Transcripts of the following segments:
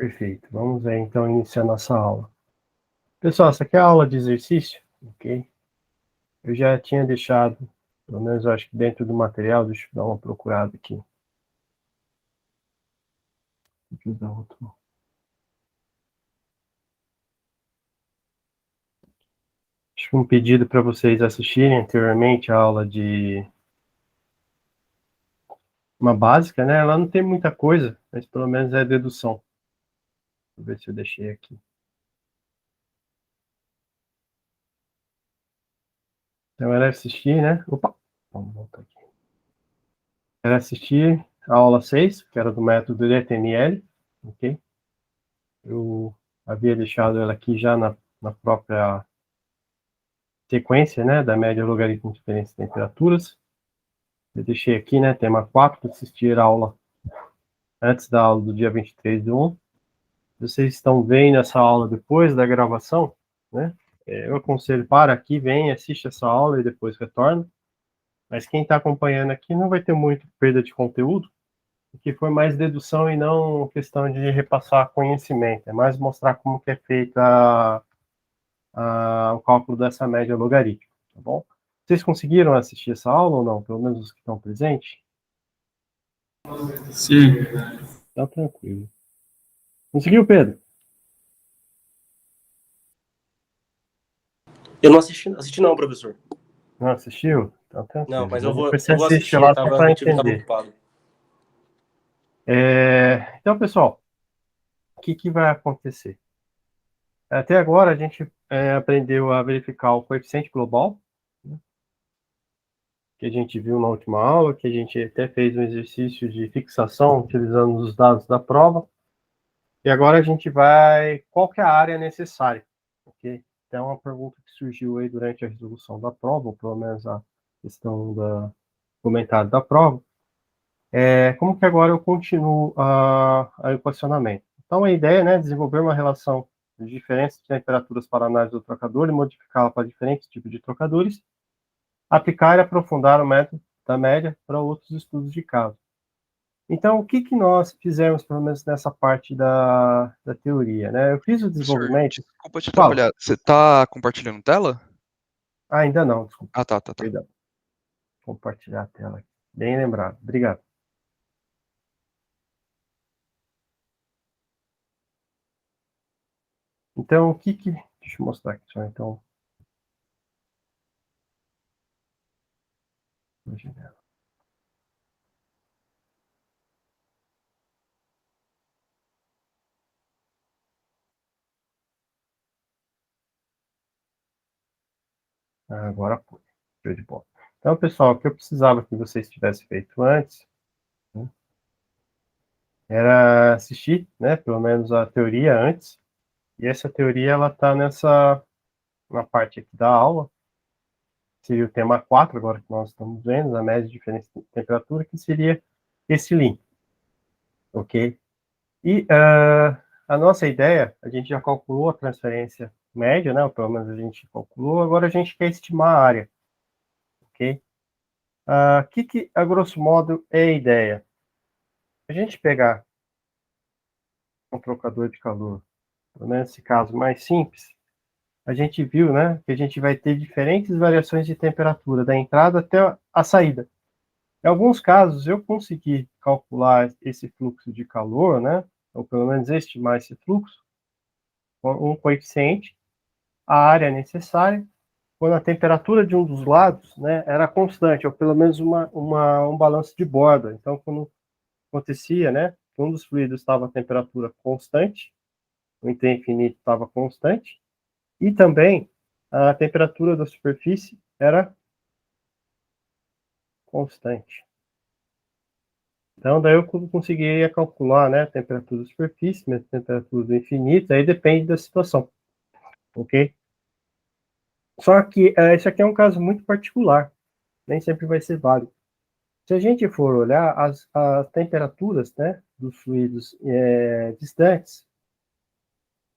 Perfeito. Vamos ver, então, iniciar nossa aula. Pessoal, essa aqui é a aula de exercício, ok? Eu já tinha deixado, pelo menos eu acho que dentro do material, deixa eu dar uma procurada aqui. Deixa eu dar outro. Acho que um pedido para vocês assistirem anteriormente a aula de uma básica, né? Ela não tem muita coisa, mas pelo menos é dedução. Vou ver se eu deixei aqui. Então era assistir, né? Opa! Vamos voltar aqui. Era assistir a aula 6, que era do método DTML, ok? Eu havia deixado ela aqui já na própria sequência, né, da média logaritmo de diferença de temperaturas. Eu deixei aqui, né, tema 4, para assistir a aula antes da aula do dia 23/1. Vocês estão vendo essa aula depois da gravação, né? Eu aconselho, para aqui, vem, assiste essa aula e depois retorna. Mas quem está acompanhando aqui não vai ter muito perda de conteúdo, porque foi mais dedução e não questão de repassar conhecimento. É mais mostrar como que é feita o cálculo dessa média logarítmica, tá bom? Vocês conseguiram assistir essa aula ou não? Pelo menos os que estão presentes? Sim. Tá tranquilo. Conseguiu, Pedro? Eu não assisti não, professor. Não assistiu? Tá tranquilo. Não, mas eu vou Depois você assiste assistir, lá só para eu tive tava entender. ocupado. Então, pessoal, o que vai acontecer? Até agora a gente aprendeu a verificar o coeficiente global, né, que a gente viu na última aula, que a gente até fez um exercício de fixação utilizando os dados da prova. E agora a gente vai... Qual que é a área necessária? Ok? Então, é uma pergunta que surgiu aí durante a resolução da prova, ou pelo menos a questão do comentário da prova. Como que agora eu continuo o equacionamento? Então, a ideia, né, é desenvolver uma relação de diferença de temperaturas para análise do trocador e modificá-la para diferentes tipos de trocadores, aplicar e aprofundar o método da média para outros estudos de caso. Então, o que nós fizemos, pelo menos nessa parte da teoria, né? Eu fiz o Professor, desenvolvimento... desculpa te Fala. atrapalhar. Você tá compartilhando tela? Ainda não, desculpa. Ah, tá. Perdão. Compartilhar a tela aqui. Bem lembrado. Obrigado. Então, o que... Deixa eu mostrar aqui só, então. Agora foi. Show de bola. Então, pessoal, o que eu precisava que vocês tivessem feito antes, né, era assistir, né, pelo menos a teoria antes. E essa teoria, ela está na parte aqui da aula. Seria o tema 4, agora que nós estamos vendo, a média de diferença de temperatura, que seria esse link. Ok? E a nossa ideia, a gente já calculou a transferência média, né, ou pelo menos a gente calculou, agora a gente quer estimar a área. Ok? Que a grosso modo é a ideia? A gente pegar um trocador de calor, pelo menos nesse caso mais simples, a gente viu, né, que a gente vai ter diferentes variações de temperatura, da entrada até a saída. Em alguns casos, eu consegui calcular esse fluxo de calor, né, ou pelo menos estimar esse fluxo, com um coeficiente, a área necessária, quando a temperatura de um dos lados, né, era constante, ou pelo menos um balanço de borda. Então, quando acontecia, né, um dos fluidos estava a temperatura constante, o infinito estava constante, e também a temperatura da superfície era constante. Então, daí eu conseguiria calcular, né, a temperatura da superfície, a temperatura do infinito, aí depende da situação, ok? Só que esse aqui é um caso muito particular, nem sempre vai ser válido. Se a gente for olhar as temperaturas, né, dos fluidos distantes,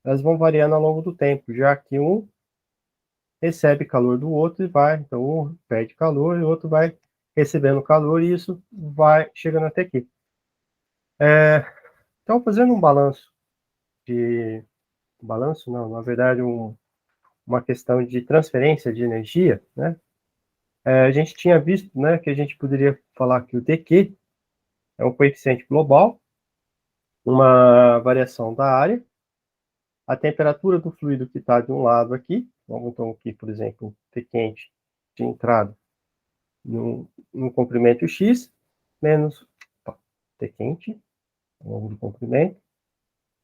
elas vão variando ao longo do tempo, já que um recebe calor do outro e vai, então um perde calor e o outro vai recebendo calor e isso vai chegando até aqui. Então, fazendo um balanço de balanço, não, na verdade, uma questão de transferência de energia, né? A gente tinha visto, né, que a gente poderia falar que o dq é um coeficiente global, uma variação da área, a temperatura do fluido que está de um lado aqui, vamos então aqui, por exemplo, T quente de entrada no comprimento X, menos T quente ao longo do comprimento,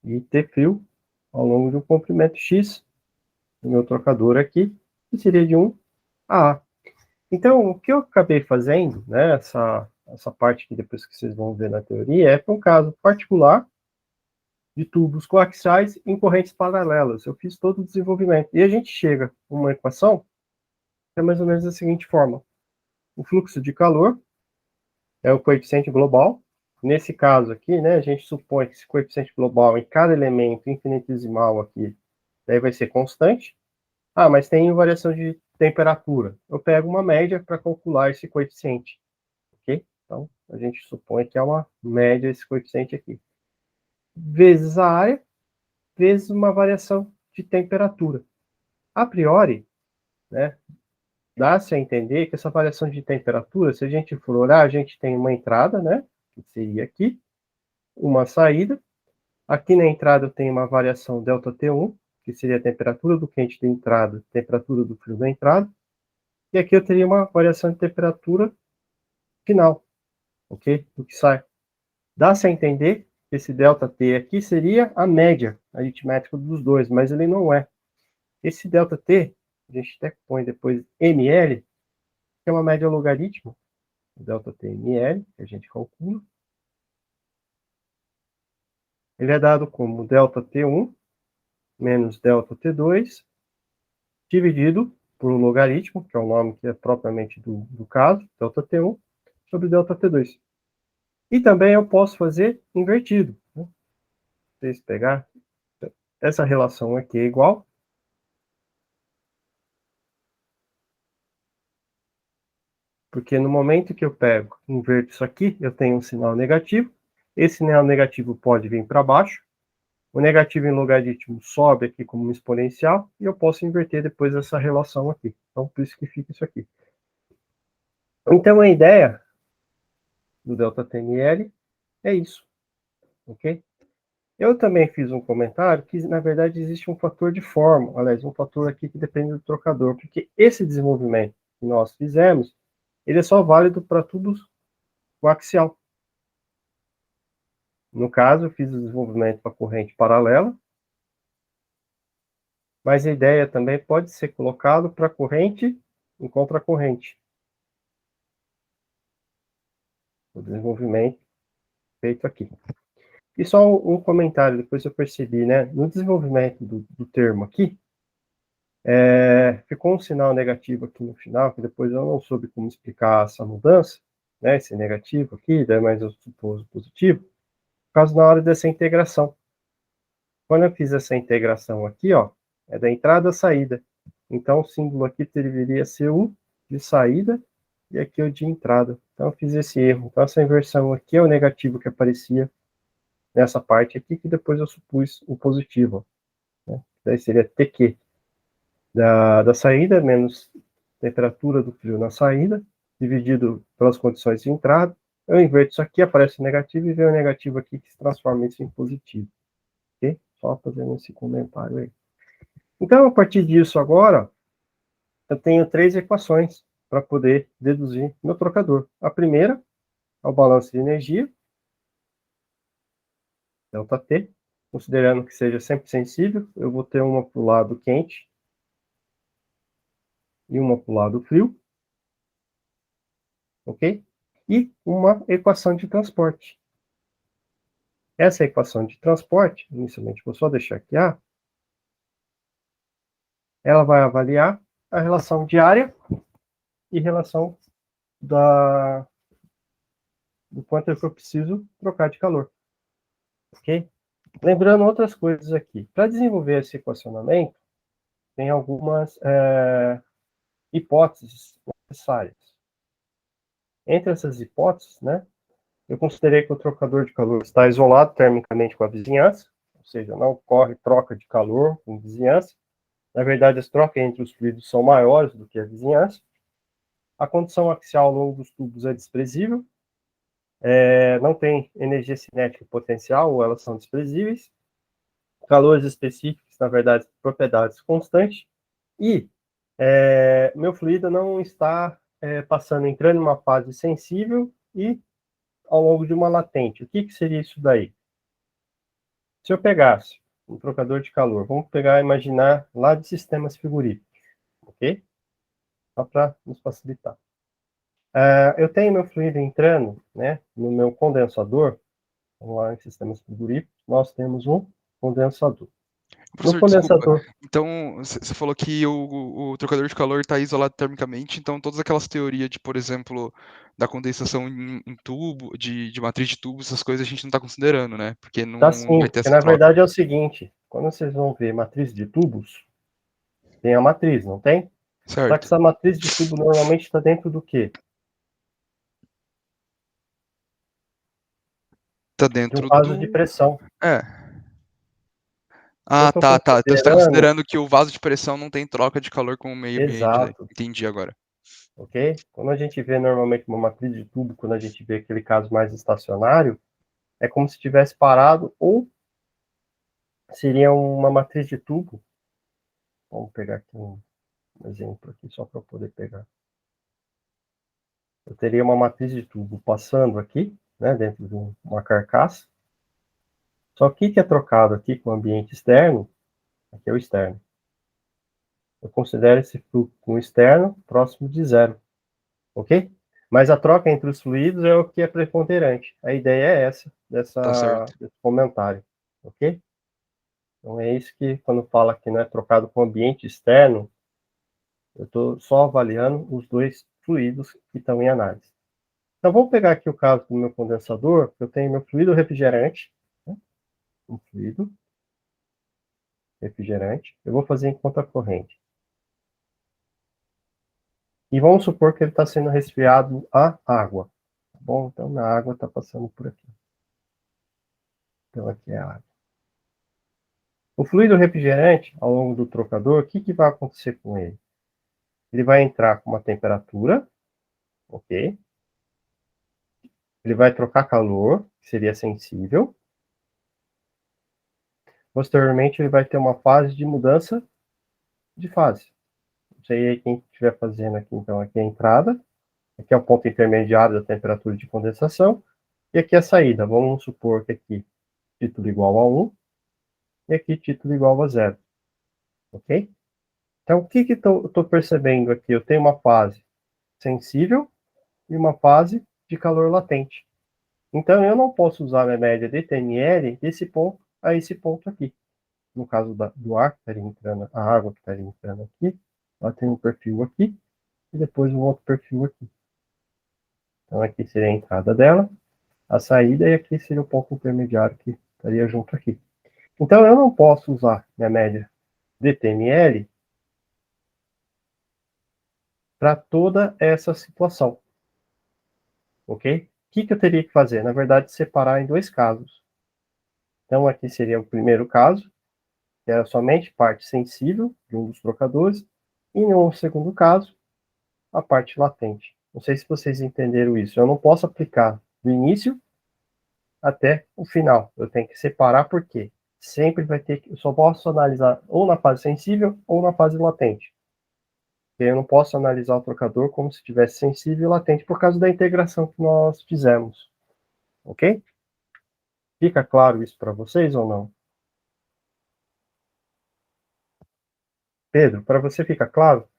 e T frio ao longo do comprimento X, no meu trocador aqui, que seria de 1 a A. Então, o que eu acabei fazendo, né, essa parte que depois que vocês vão ver na teoria, é para um caso particular de tubos coaxiais em correntes paralelas. Eu fiz todo o desenvolvimento. E a gente chega a uma equação que é mais ou menos da seguinte forma. O fluxo de calor é o coeficiente global. Nesse caso aqui, né, a gente supõe que esse coeficiente global em cada elemento infinitesimal aqui, daí vai ser constante. Ah, mas tem variação de temperatura. Eu pego uma média para calcular esse coeficiente. Ok? Então, a gente supõe que é uma média esse coeficiente aqui. Vezes a área, vezes uma variação de temperatura. A priori, né, dá-se a entender que essa variação de temperatura, se a gente for olhar, a gente tem uma entrada, né, que seria aqui, uma saída. Aqui na entrada eu tenho uma variação ΔT1, que seria a temperatura do quente da entrada, temperatura do frio da entrada. E aqui eu teria uma variação de temperatura final, ok? Do que sai. Dá-se a entender que esse ΔT aqui seria a média aritmética dos dois, mas ele não é. Esse ΔT, a gente até põe depois ml, que é uma média logarítmica, ΔT ml, que a gente calcula. Ele é dado como ΔT1 menos ΔT2, dividido por um logaritmo, que é o nome que é propriamente do caso, ΔT1, sobre ΔT2. E também eu posso fazer invertido. Né? Vocês pegar essa relação aqui é igual. Porque no momento que eu pego, inverto isso aqui, eu tenho um sinal negativo. Esse sinal negativo pode vir para baixo. O negativo em logaritmo sobe aqui como uma exponencial. E eu posso inverter depois essa relação aqui. Então, por isso que fica isso aqui. Então, a ideia do ΔTNL é isso. Ok? Eu também fiz um comentário que, na verdade, existe um fator de forma. Aliás, um fator aqui que depende do trocador. Porque esse desenvolvimento que nós fizemos, ele é só válido para tubos coaxial. No caso, eu fiz o desenvolvimento para corrente paralela, mas a ideia também pode ser colocado para corrente em contracorrente. O desenvolvimento feito aqui. E só um comentário, depois eu percebi, né? No desenvolvimento do termo aqui, ficou um sinal negativo aqui no final, que depois eu não soube como explicar essa mudança, né? Esse negativo aqui, daí mais eu supus positivo, por causa na hora dessa integração. Quando eu fiz essa integração aqui, ó, é da entrada à saída. Então, o símbolo aqui deveria ser o de saída e aqui o de entrada. Então, eu fiz esse erro. Então, essa inversão aqui é o negativo que aparecia nessa parte aqui, que depois eu supus o positivo. Né? Daí seria TQ da saída menos temperatura do frio na saída, dividido pelas condições de entrada. Eu inverto isso aqui, aparece o negativo e vem o negativo aqui que se transforma isso em positivo. Ok? Só fazendo esse comentário aí. Então, a partir disso agora, eu tenho 3 equações para poder deduzir meu trocador. A primeira é o balanço de energia, ΔT, considerando que seja sempre sensível, eu vou ter uma para o lado quente e uma para o lado frio, ok? E uma equação de transporte. Essa equação de transporte, inicialmente vou só deixar aqui A, ela vai avaliar a relação de área e relação do quanto é que eu preciso trocar de calor. Ok? Lembrando outras coisas aqui. Para desenvolver esse equacionamento, tem algumas hipóteses necessárias. Entre essas hipóteses, né, eu considerei que o trocador de calor está isolado termicamente com a vizinhança, ou seja, não ocorre troca de calor com vizinhança. Na verdade, as trocas entre os fluidos são maiores do que a vizinhança. A condição axial ao longo dos tubos é desprezível. Não tem energia cinética potencial, ou elas são desprezíveis. Calores específicos, na verdade, propriedades constantes. E meu fluido não está entrando em uma fase sensível e ao longo de uma latente. O que seria isso daí? Se eu pegasse um trocador de calor, vamos imaginar lá de sistemas frigoríficos, ok? Só para nos facilitar. Eu tenho meu fluido entrando, né, no meu condensador. Vamos lá em sistemas frigoríficos, nós temos um condensador. No Professor, desculpa. condensador, Então, você falou que o trocador de calor está isolado termicamente, então todas aquelas teorias de, por exemplo, da condensação em tubo, de matriz de tubos, essas coisas a gente não está considerando, né? Porque não tá sim, vai ter porque essa na troca. verdade é o seguinte, quando vocês vão ver matriz de tubos, tem a matriz, não tem? Só que Certo. essa matriz de tubo normalmente está dentro do quê? Tá De um dentro vaso de do. pressão. É. Eu Ah, estou tá, tá. Então você está considerando, considerando que o vaso de pressão não tem troca de calor com o meio ambiente, né? exato, Entendi agora. ok? Quando a gente vê normalmente uma matriz de tubo, quando a gente vê aquele caso mais estacionário, é como se tivesse parado, ou seria uma matriz de tubo. Vamos pegar aqui um exemplo aqui, só para eu poder pegar. Eu teria uma matriz de tubo passando aqui, né, dentro de uma carcaça. Só que o que é trocado aqui com o ambiente externo, aqui é o externo. Eu considero esse fluxo com o externo próximo de zero, ok? Mas a troca entre os fluidos é o que é preponderante. A ideia é essa, Tá certo. desse comentário, ok? Então é isso que, quando fala que não é trocado com o ambiente externo, eu estou só avaliando os dois fluidos que estão em análise. Então, vamos pegar aqui o caso do meu condensador. Eu tenho meu fluido refrigerante, né? Um fluido refrigerante. Eu vou fazer em conta corrente. E vamos supor que ele está sendo resfriado a água. Tá bom? Então, a água está passando por aqui. Então, aqui é a água. O fluido refrigerante, ao longo do trocador, o que vai acontecer com ele? Ele vai entrar com uma temperatura, ok? Ele vai trocar calor, que seria sensível. Posteriormente, ele vai ter uma fase de mudança de fase. Não sei quem estiver fazendo aqui, então, aqui é a entrada. Aqui é o ponto intermediário da temperatura de condensação. E aqui é a saída. Vamos supor que aqui título igual a 1 e aqui título igual a 0. Ok? Então, o que eu estou percebendo aqui? Eu tenho uma fase sensível e uma fase de calor latente. Então, eu não posso usar a minha média de TML desse ponto a esse ponto aqui. No caso do ar que estaria entrando, a água que estaria entrando aqui, ela tem um perfil aqui e depois um outro perfil aqui. Então, aqui seria a entrada dela, a saída, e aqui seria o ponto intermediário que estaria junto aqui. Então, eu não posso usar minha média de TML para toda essa situação. Ok? O que eu teria que fazer? Na verdade, separar em dois casos. Então, aqui seria o primeiro caso, que era somente parte sensível de um dos trocadores, e no segundo caso, a parte latente. Não sei se vocês entenderam isso. Eu não posso aplicar do início até o final. Eu tenho que separar porque sempre vai ter que, eu só posso analisar ou na fase sensível ou na fase latente. Eu não posso analisar o trocador como se estivesse sensível e latente por causa da integração que nós fizemos. Ok? Fica claro isso para vocês ou não? Pedro, para você fica claro?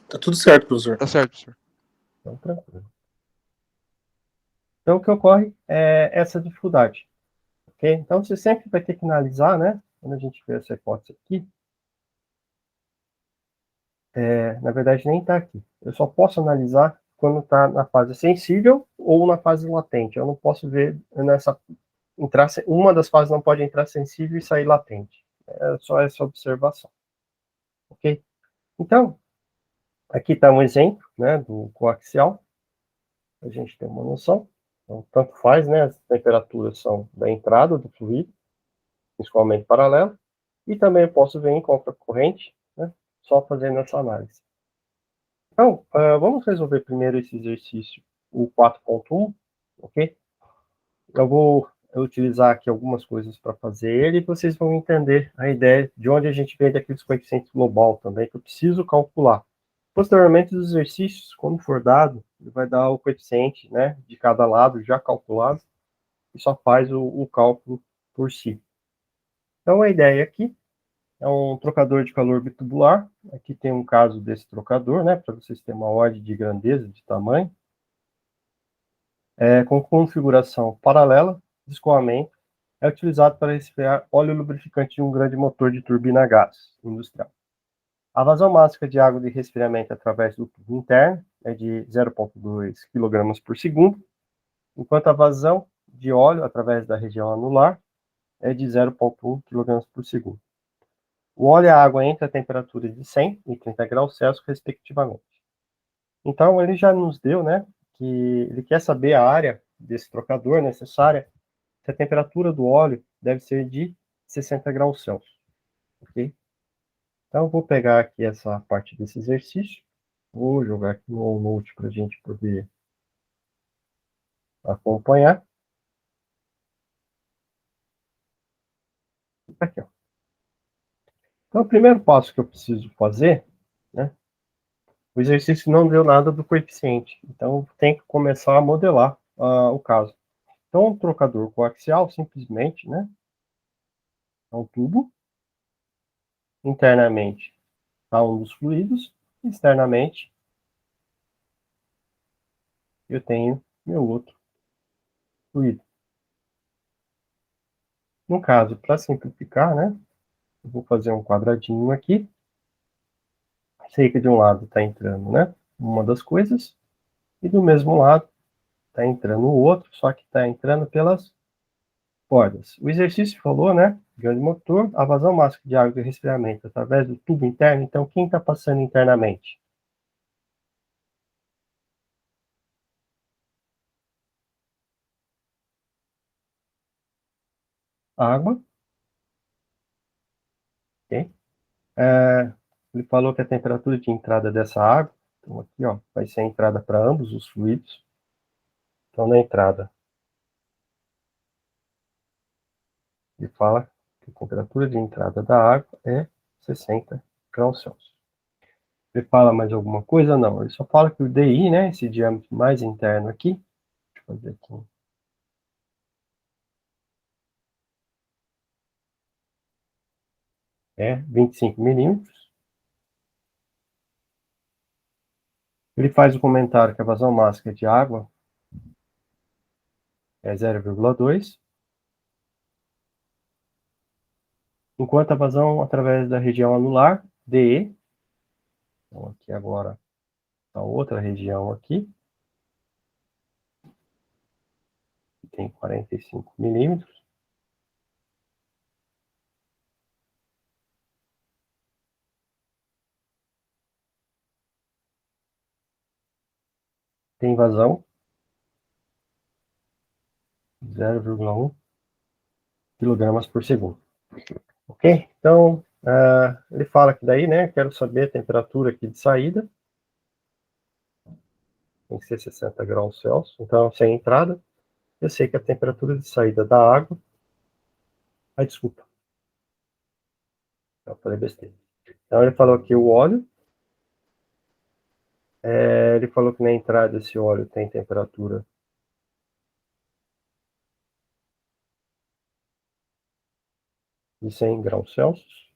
Tá tudo certo, professor. Tá certo, professor. Então, tranquilo. Então, o que ocorre é essa dificuldade. Ok? Então, você sempre vai ter que analisar, né? Quando a gente vê essa hipótese aqui, na verdade, nem está aqui. Eu só posso analisar quando está na fase sensível ou na fase latente. Eu não posso ver uma das fases não pode entrar sensível e sair latente. É só essa observação. Ok? Então, aqui está um exemplo, né, do coaxial. A gente tem uma noção. Então, tanto faz, né? As temperaturas são da entrada do fluido, principalmente paralelo, e também eu posso ver em contracorrente, né? Só fazendo essa análise. Então, vamos resolver primeiro esse exercício, o 4.1, ok? Eu vou utilizar aqui algumas coisas para fazer ele e vocês vão entender a ideia de onde a gente vem daqueles coeficientes global também, que eu preciso calcular. Posteriormente, os exercícios, quando for dado, ele vai dar o coeficiente, né, de cada lado já calculado e só faz o cálculo por si. Então, a ideia aqui é um trocador de calor bitubular. Aqui tem um caso desse trocador, né, para vocês terem uma ordem de grandeza, de tamanho. Com configuração paralela, de escoamento, é utilizado para resfriar óleo lubrificante de um grande motor de turbina a gás industrial. A vazão máxima de água de resfriamento através do tubo interno é de 0,2 kg por segundo, enquanto a vazão de óleo através da região anular é de 0,1 kg por segundo. O óleo e a água entram a temperatura de 100 e 30 graus Celsius, respectivamente. Então, ele já nos deu, né, que ele quer saber a área desse trocador necessária, se a temperatura do óleo deve ser de 60 graus Celsius, ok? Então, eu vou pegar aqui essa parte desse exercício, vou jogar aqui no OneNote para a gente poder acompanhar. Aqui, ó. Então, o primeiro passo que eu preciso fazer, né, o exercício não deu nada do coeficiente, então tem que começar a modelar o caso. Então, o trocador coaxial, simplesmente, né, é um tubo, internamente está um dos fluidos, externamente eu tenho meu outro fluido. No caso, para simplificar, né, eu vou fazer um quadradinho aqui. Sei que de um lado está entrando, né, uma das coisas, e do mesmo lado está entrando o outro, só que está entrando pelas bordas. O exercício falou, né, grande motor, a vazão máxima de água de resfriamento através do tubo interno. Então, quem está passando internamente? Água, ok? Ele falou que a temperatura de entrada dessa água, então aqui, ó, vai ser a entrada para ambos os fluidos. Então, na entrada, ele fala que a temperatura de entrada da água é 60 graus Celsius. Ele fala mais alguma coisa? Não, ele só fala que o DI, né, esse diâmetro mais interno aqui, deixa eu fazer aqui, é 25 milímetros. Ele faz o comentário que a vazão máxima de água é 0,2, enquanto a vazão através da região anular, DE, então aqui agora a outra região aqui, tem 45 milímetros. Tem vazão 0,1 kg por segundo. Ok? Então, ele fala que daí, né, quero saber a temperatura aqui de saída. Tem que ser 60 graus Celsius. Então, sem entrada, eu sei que a temperatura de saída da água... Ai, desculpa. Eu falei besteira. Então, ele falou que o óleo... ele falou que na entrada esse óleo tem temperatura de 100 graus Celsius.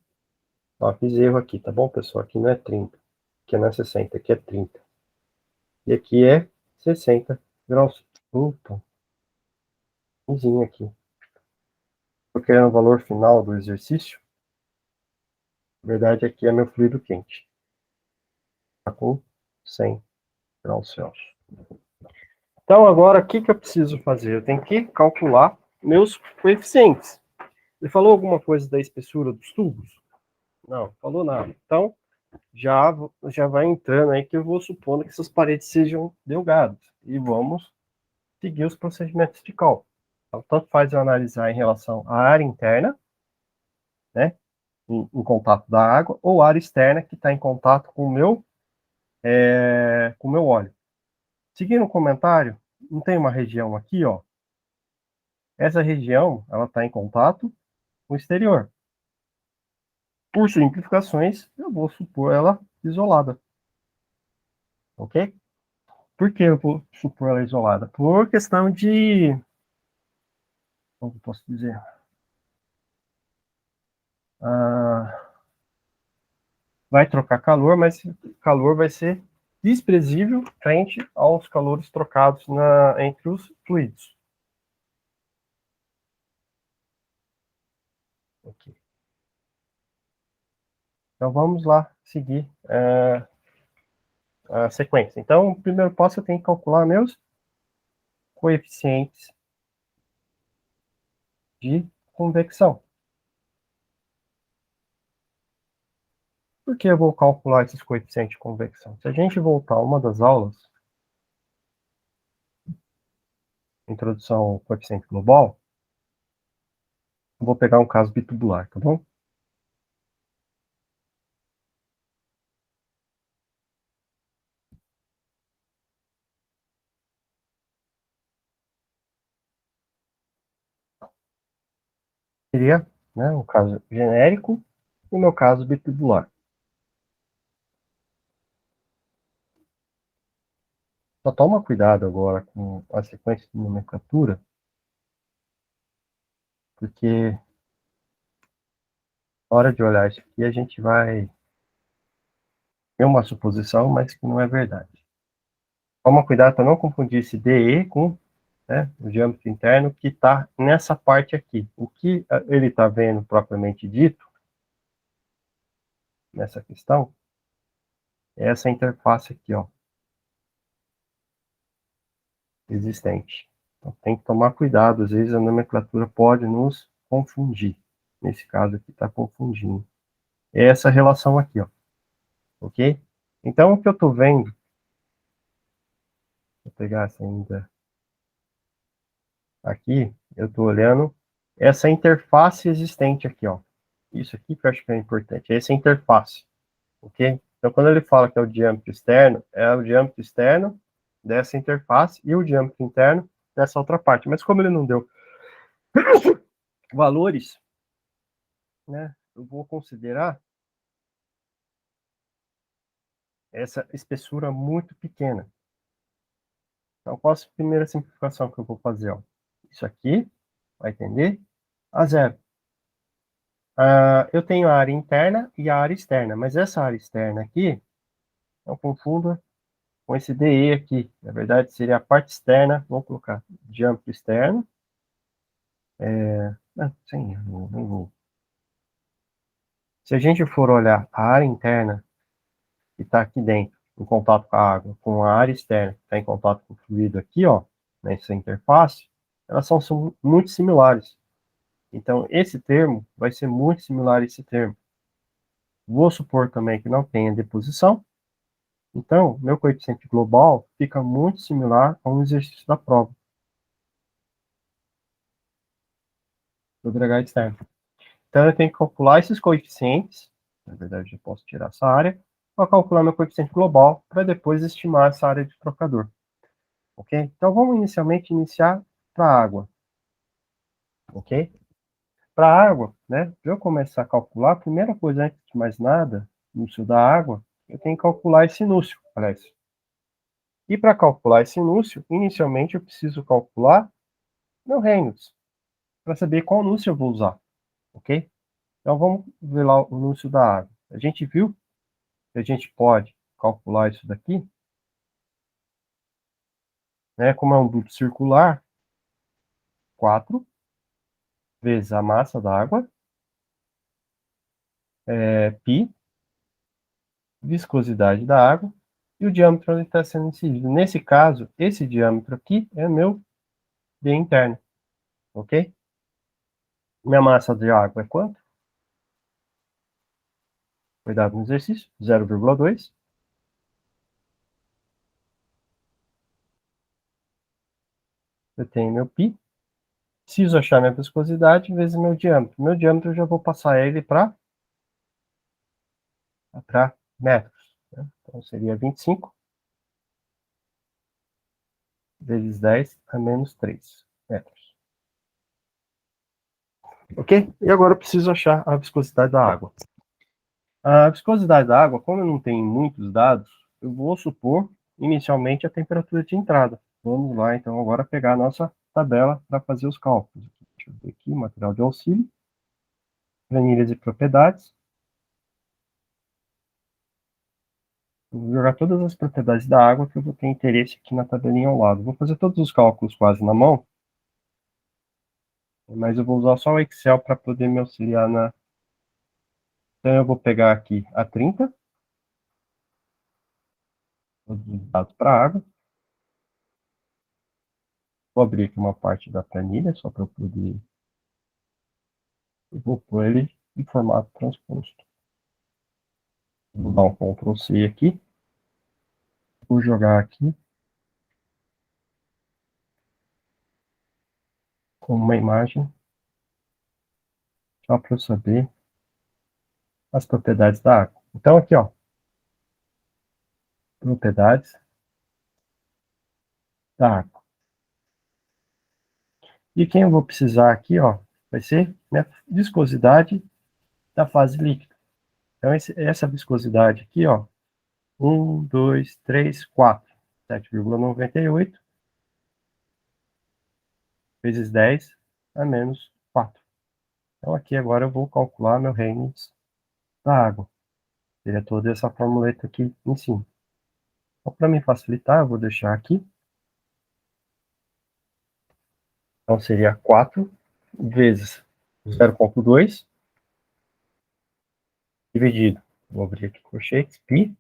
Ó, fiz erro aqui, tá bom, pessoal? Aqui não é 30. Aqui não é 60, aqui é 30. E aqui é 60 graus. Opa, umzinho aqui. Estou querendo o valor final do exercício. Na verdade, aqui é meu fluido quente. Está com 100 graus Celsius. Então, agora, o que eu preciso fazer? Eu tenho que calcular meus coeficientes. Ele falou alguma coisa da espessura dos tubos? Não, falou nada. Então, já vai entrando aí que eu vou supondo que essas paredes sejam delgadas. E vamos seguir os procedimentos de cálculo. Então, tanto faz eu analisar em relação à área interna, né, em contato da água, ou área externa que está em contato com o meu óleo. Seguindo o comentário, não tem uma região aqui, ó. Essa região, ela está em contato com o exterior. Por simplificações, eu vou supor ela isolada. Ok? Por que eu vou supor ela isolada? Por questão de... Como eu posso dizer? Vai trocar calor, mas o calor vai ser desprezível frente aos calores trocados entre os fluidos. Ok. Então vamos lá seguir a sequência. Então, o primeiro passo eu tenho que calcular meus coeficientes de convecção. Por que eu vou calcular esses coeficientes de convecção? Se a gente voltar a uma das aulas, introdução ao coeficiente global, eu vou pegar um caso bitubular, tá bom? Seria, né, um caso genérico e o meu caso bitubular. Só toma cuidado agora com a sequência de nomenclatura, porque na hora de olhar isso aqui a gente vai ter uma suposição, mas que não é verdade. Toma cuidado para não confundir esse DE com, né, o diâmetro interno que está nessa parte aqui. O que ele está vendo propriamente dito, nessa questão, é essa interface aqui, ó, existente. Então, tem que tomar cuidado, às vezes a nomenclatura pode nos confundir. Nesse caso aqui está confundindo. É essa relação aqui, ó, ok? Então, o que eu estou vendo, vou pegar essa ainda aqui, eu estou olhando essa interface existente aqui, ó. Isso aqui que eu acho que é importante, essa interface, ok? Então, quando ele fala que é o diâmetro externo dessa interface e o diâmetro interno dessa outra parte. Mas como ele não deu valores, né, eu vou considerar essa espessura muito pequena. Então, qual a primeira simplificação que eu vou fazer? Ó? Isso aqui vai tender a zero. Eu tenho a área interna e a área externa, mas essa área externa aqui, eu confundo com esse DE aqui. Na verdade, seria a parte externa, vamos colocar diâmetro externo. Sim, não vou. Se a gente for olhar a área interna, que está aqui dentro, em contato com a água, com a área externa, que está em contato com o fluido aqui, ó, nessa interface, elas são muito similares. Então, esse termo vai ser muito similar a esse termo. Vou supor também que não tenha deposição. Então, meu coeficiente global fica muito similar a um exercício da prova do agregado externo. Então, eu tenho que calcular esses coeficientes. Na verdade, eu posso tirar essa área para calcular meu coeficiente global para depois estimar essa área de trocador. Ok? Então, vamos iniciar para a água. Ok? Para a água, né? Para eu começar a calcular, a primeira coisa, antes de mais nada, núcleo da água, eu tenho que calcular esse núcleo, parece. E para calcular esse núcleo, inicialmente eu preciso calcular meu Reynolds, para saber qual núcleo eu vou usar, ok? Então vamos ver lá o núcleo da água. A gente viu que a gente pode calcular isso daqui, né? Como é um duto circular, 4 vezes a massa da água, π, viscosidade da água, e o diâmetro onde está sendo inserido. Nesse caso, esse diâmetro aqui é meu D interno, ok? Minha massa de água é quanto? Foi dado no exercício, 0,2. Eu tenho meu π. Preciso achar minha viscosidade vezes meu diâmetro. Meu diâmetro eu já vou passar ele para metros, né? Então seria 25 vezes 10 a menos 3 metros. Ok? E agora eu preciso achar a viscosidade da água. A viscosidade da água, como eu não tenho muitos dados, eu vou supor inicialmente a temperatura de entrada. Vamos lá, então, agora pegar a nossa tabela para fazer os cálculos. Deixa eu ver aqui, material de auxílio, planilhas e propriedades. Vou jogar todas as propriedades da água que eu vou ter interesse aqui na tabelinha ao lado. Vou fazer todos os cálculos quase na mão, mas eu vou usar só o Excel para poder me auxiliar na... Então eu vou pegar aqui a 30, todos os dados para a água. Vou abrir aqui uma parte da planilha, só para eu poder... Eu vou pôr ele em formato transposto. Vou dar um Ctrl C aqui. Vou jogar aqui com uma imagem, só para eu saber as propriedades da água. Então aqui, ó, propriedades da água. E quem eu vou precisar aqui, ó, vai ser minha viscosidade da fase líquida. Então essa viscosidade aqui, ó, 1, 2, 3, 4, 7,98 vezes 10 a menos 4. Então aqui agora eu vou calcular meu Reynolds da água. Seria toda essa formuleta aqui em cima. Então, para me facilitar, eu vou deixar aqui. Então, seria 4 vezes 0,2 dividido. Vou abrir aqui colchetes, π,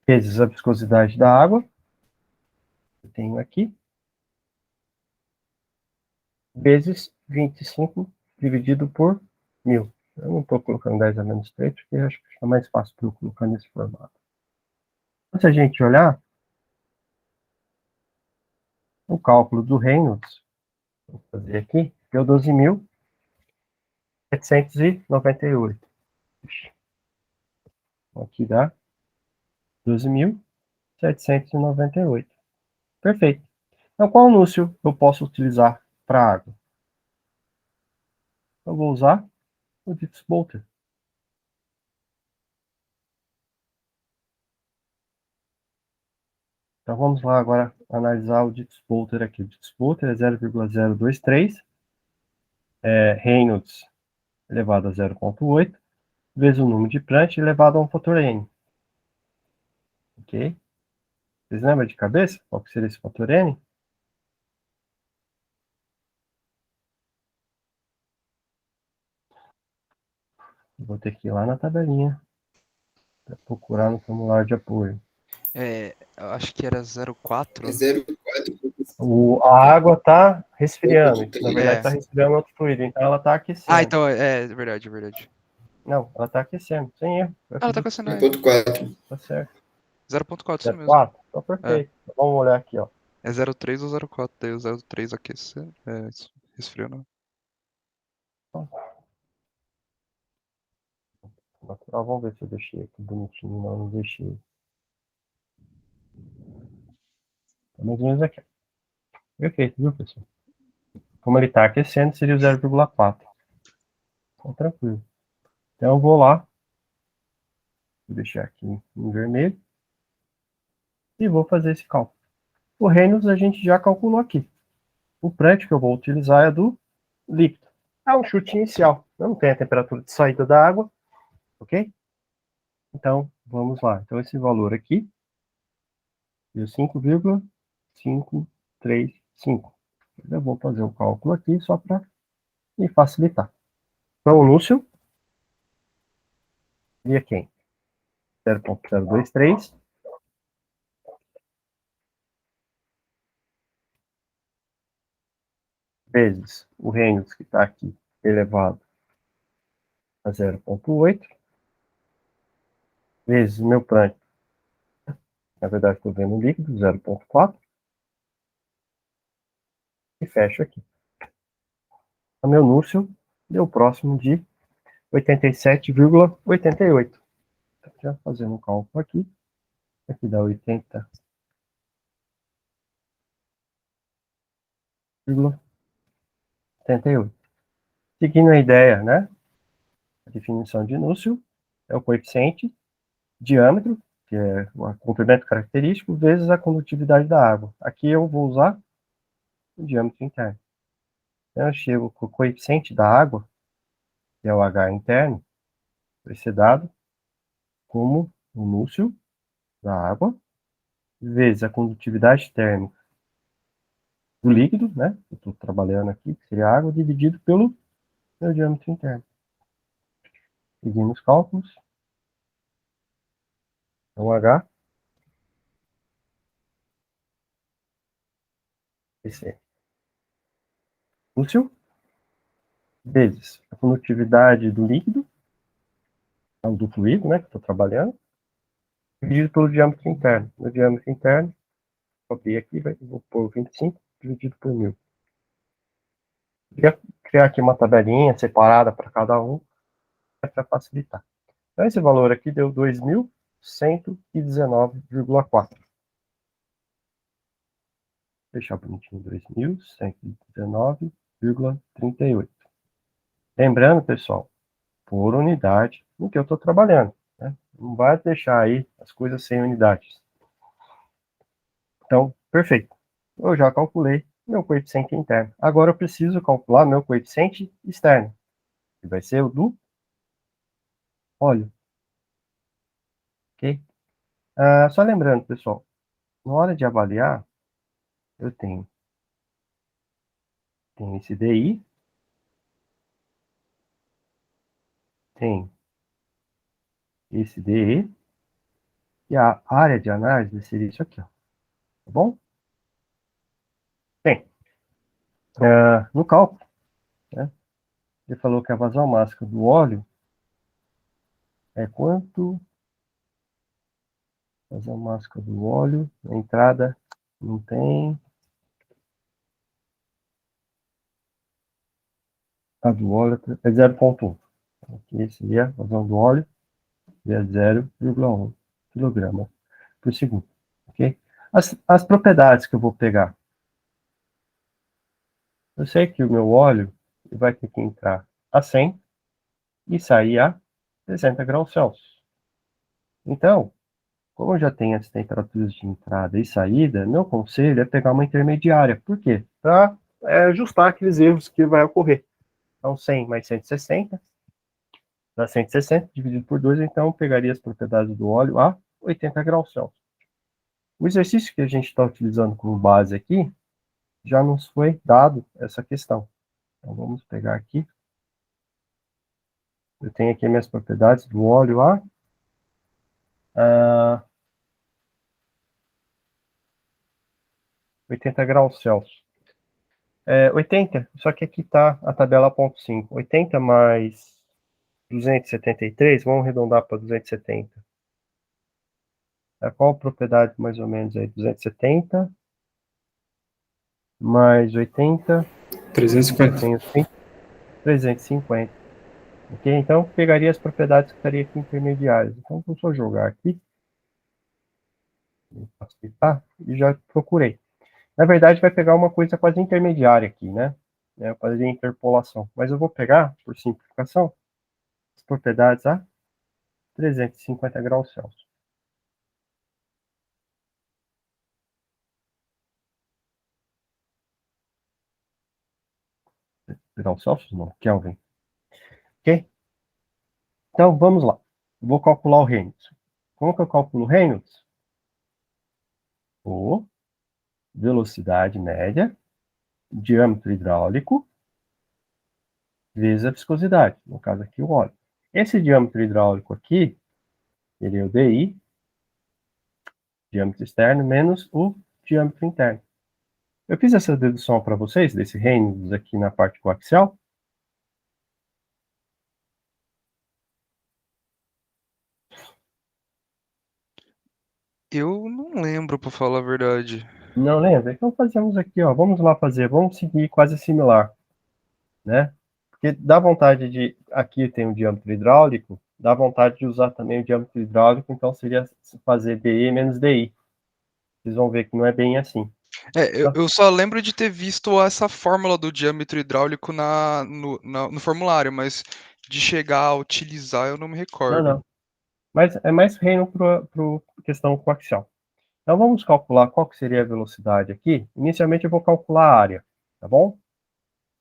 vezes a viscosidade da água. Eu tenho aqui. Vezes 25 dividido por 1000. Eu não estou colocando 10 a menos 3, porque eu acho que fica mais fácil para eu colocar nesse formato. Se a gente olhar o cálculo do Reynolds, vou fazer aqui, deu 12.798. Aqui dá 12.798. Perfeito. Então, qual anúncio eu posso utilizar para água? Eu vou usar o Ditzbolter. Então, vamos lá agora analisar o Ditzbolter aqui. O Ditzbolter é 0,023, Reynolds elevado a 0,8, vezes o número de Prandtl elevado a um fator n. Ok? Vocês lembram de cabeça? Qual que seria esse fator n? Vou ter que ir lá na tabelinha para procurar no formulário de apoio. Eu acho que era 04. É 0,4. A água está resfriando. Na 1,3. verdade, está resfriando outro fluido. Então, ela está aquecendo. Então é verdade, é verdade. Não, ela está aquecendo. Sem erro. Ela tá com essa aí. 1,4. Tá certo. 0.4, isso mesmo. 04? Então, perfeito. Vamos olhar aqui, ó. É 03 ou 04, daí o 03 aquecer. Resfriando. Natural, vamos ver se eu deixei aqui bonitinho. Não deixei. Tá mais ou menos aqui. Perfeito, viu, pessoal? Como ele está aquecendo, seria o 0,4. Então, tranquilo. Então, eu vou lá. Vou deixar aqui em vermelho. E vou fazer esse cálculo. O Reynolds a gente já calculou aqui. O Prandtl que eu vou utilizar é do líquido. É um chute inicial. Eu não tenho a temperatura de saída da água. Ok? Então, vamos lá. Então, esse valor aqui deu 5,535. Eu vou fazer o cálculo aqui só para me facilitar. Então, o Lúcio seria quem? 0,023 vezes o Reynolds, que está aqui, elevado a 0,8, vezes o meu Prandtl. Na verdade, estou vendo líquido, 0,4, e fecho aqui. O meu núcleo deu próximo de 87,88. Então, já fazendo um cálculo aqui. Aqui dá 80,88. Seguindo a ideia, né? A definição de núcleo é o coeficiente diâmetro, que é o comprimento característico, vezes a condutividade da água. Aqui eu vou usar o diâmetro interno. Então, eu chego com o coeficiente da água, que é o H interno, vai ser dado como o núcleo da água, vezes a condutividade térmica do líquido, né? Eu estou trabalhando aqui, que seria a água, dividido pelo meu diâmetro interno. Seguindo os cálculos. Então, H vai ser núcleo vezes a condutividade do líquido, do fluido, né, que estou trabalhando, dividido pelo diâmetro interno. O diâmetro interno, copiei aqui, vou pôr 25 dividido por 1000. Queria criar aqui uma tabelinha separada para cada um, para facilitar. Então, esse valor aqui deu 2.119,4. Fechar bonitinho, 2.119,38. Lembrando, pessoal, por unidade no que eu estou trabalhando, né? Não vai deixar aí as coisas sem unidades. Então, perfeito. Eu já calculei meu coeficiente interno. Agora eu preciso calcular meu coeficiente externo, que vai ser o do óleo. Ok? Só lembrando, pessoal, na hora de avaliar, eu tenho esse DI, tem esse DE, e a área de análise seria isso aqui, ó. Tá bom? Bem, no cálculo, né, ele falou que a vazão máxima do óleo é quanto? Vazão máxima do óleo, a entrada não tem. A do óleo é 0,1. Aqui seria a vazão do óleo, é 0,1 kg por segundo. Ok? As propriedades que eu vou pegar. Eu sei que o meu óleo vai ter que entrar a 100 e sair a 60 graus Celsius. Então, como eu já tenho as temperaturas de entrada e saída, meu conselho é pegar uma intermediária. Por quê? Para ajustar aqueles erros que vai ocorrer. Então, 100 mais 160 dá 160, dividido por 2, então eu pegaria as propriedades do óleo a 80 graus Celsius. O exercício que a gente está utilizando como base aqui, já nos foi dado essa questão. Então, vamos pegar aqui. Eu tenho aqui minhas propriedades do óleo a 80 graus Celsius. 80, só que aqui está a tabela 0,5. 80 mais 273, vamos arredondar para 270. Qual a propriedade mais ou menos aí? 270 mais 80. 350. Tenho 350. Ok? Então, pegaria as propriedades que estariam aqui intermediárias. Então, vou só jogar aqui. Vou facilitar. E já procurei. Na verdade, vai pegar uma coisa quase intermediária aqui, né? Fazer interpolação. Mas eu vou pegar, por simplificação, as propriedades a 350 graus Celsius. Graus Celsius? Não, Kelvin. Ok? Então, vamos lá. Vou calcular o Reynolds. Como que eu calculo o Reynolds? O velocidade média, diâmetro hidráulico, vezes a viscosidade. No caso aqui, o óleo. Esse diâmetro hidráulico aqui, ele é o DI, diâmetro externo, menos o diâmetro interno. Eu fiz essa dedução para vocês, desse Reynolds aqui na parte coaxial. Eu não lembro, pra falar a verdade. Não lembra? Então fazemos aqui, ó. Vamos lá fazer, vamos seguir quase similar, né? Porque dá vontade de, aqui tem o diâmetro hidráulico, dá vontade de usar também o diâmetro hidráulico, então seria fazer DE menos DI. Vocês vão ver que não é bem assim. Eu só lembro de ter visto essa fórmula do diâmetro hidráulico no formulário, mas de chegar a utilizar eu não me Não, recordo. não. Mas é mais reino para questão coaxial. Então vamos calcular qual que seria a velocidade aqui. Inicialmente eu vou calcular a área, tá bom?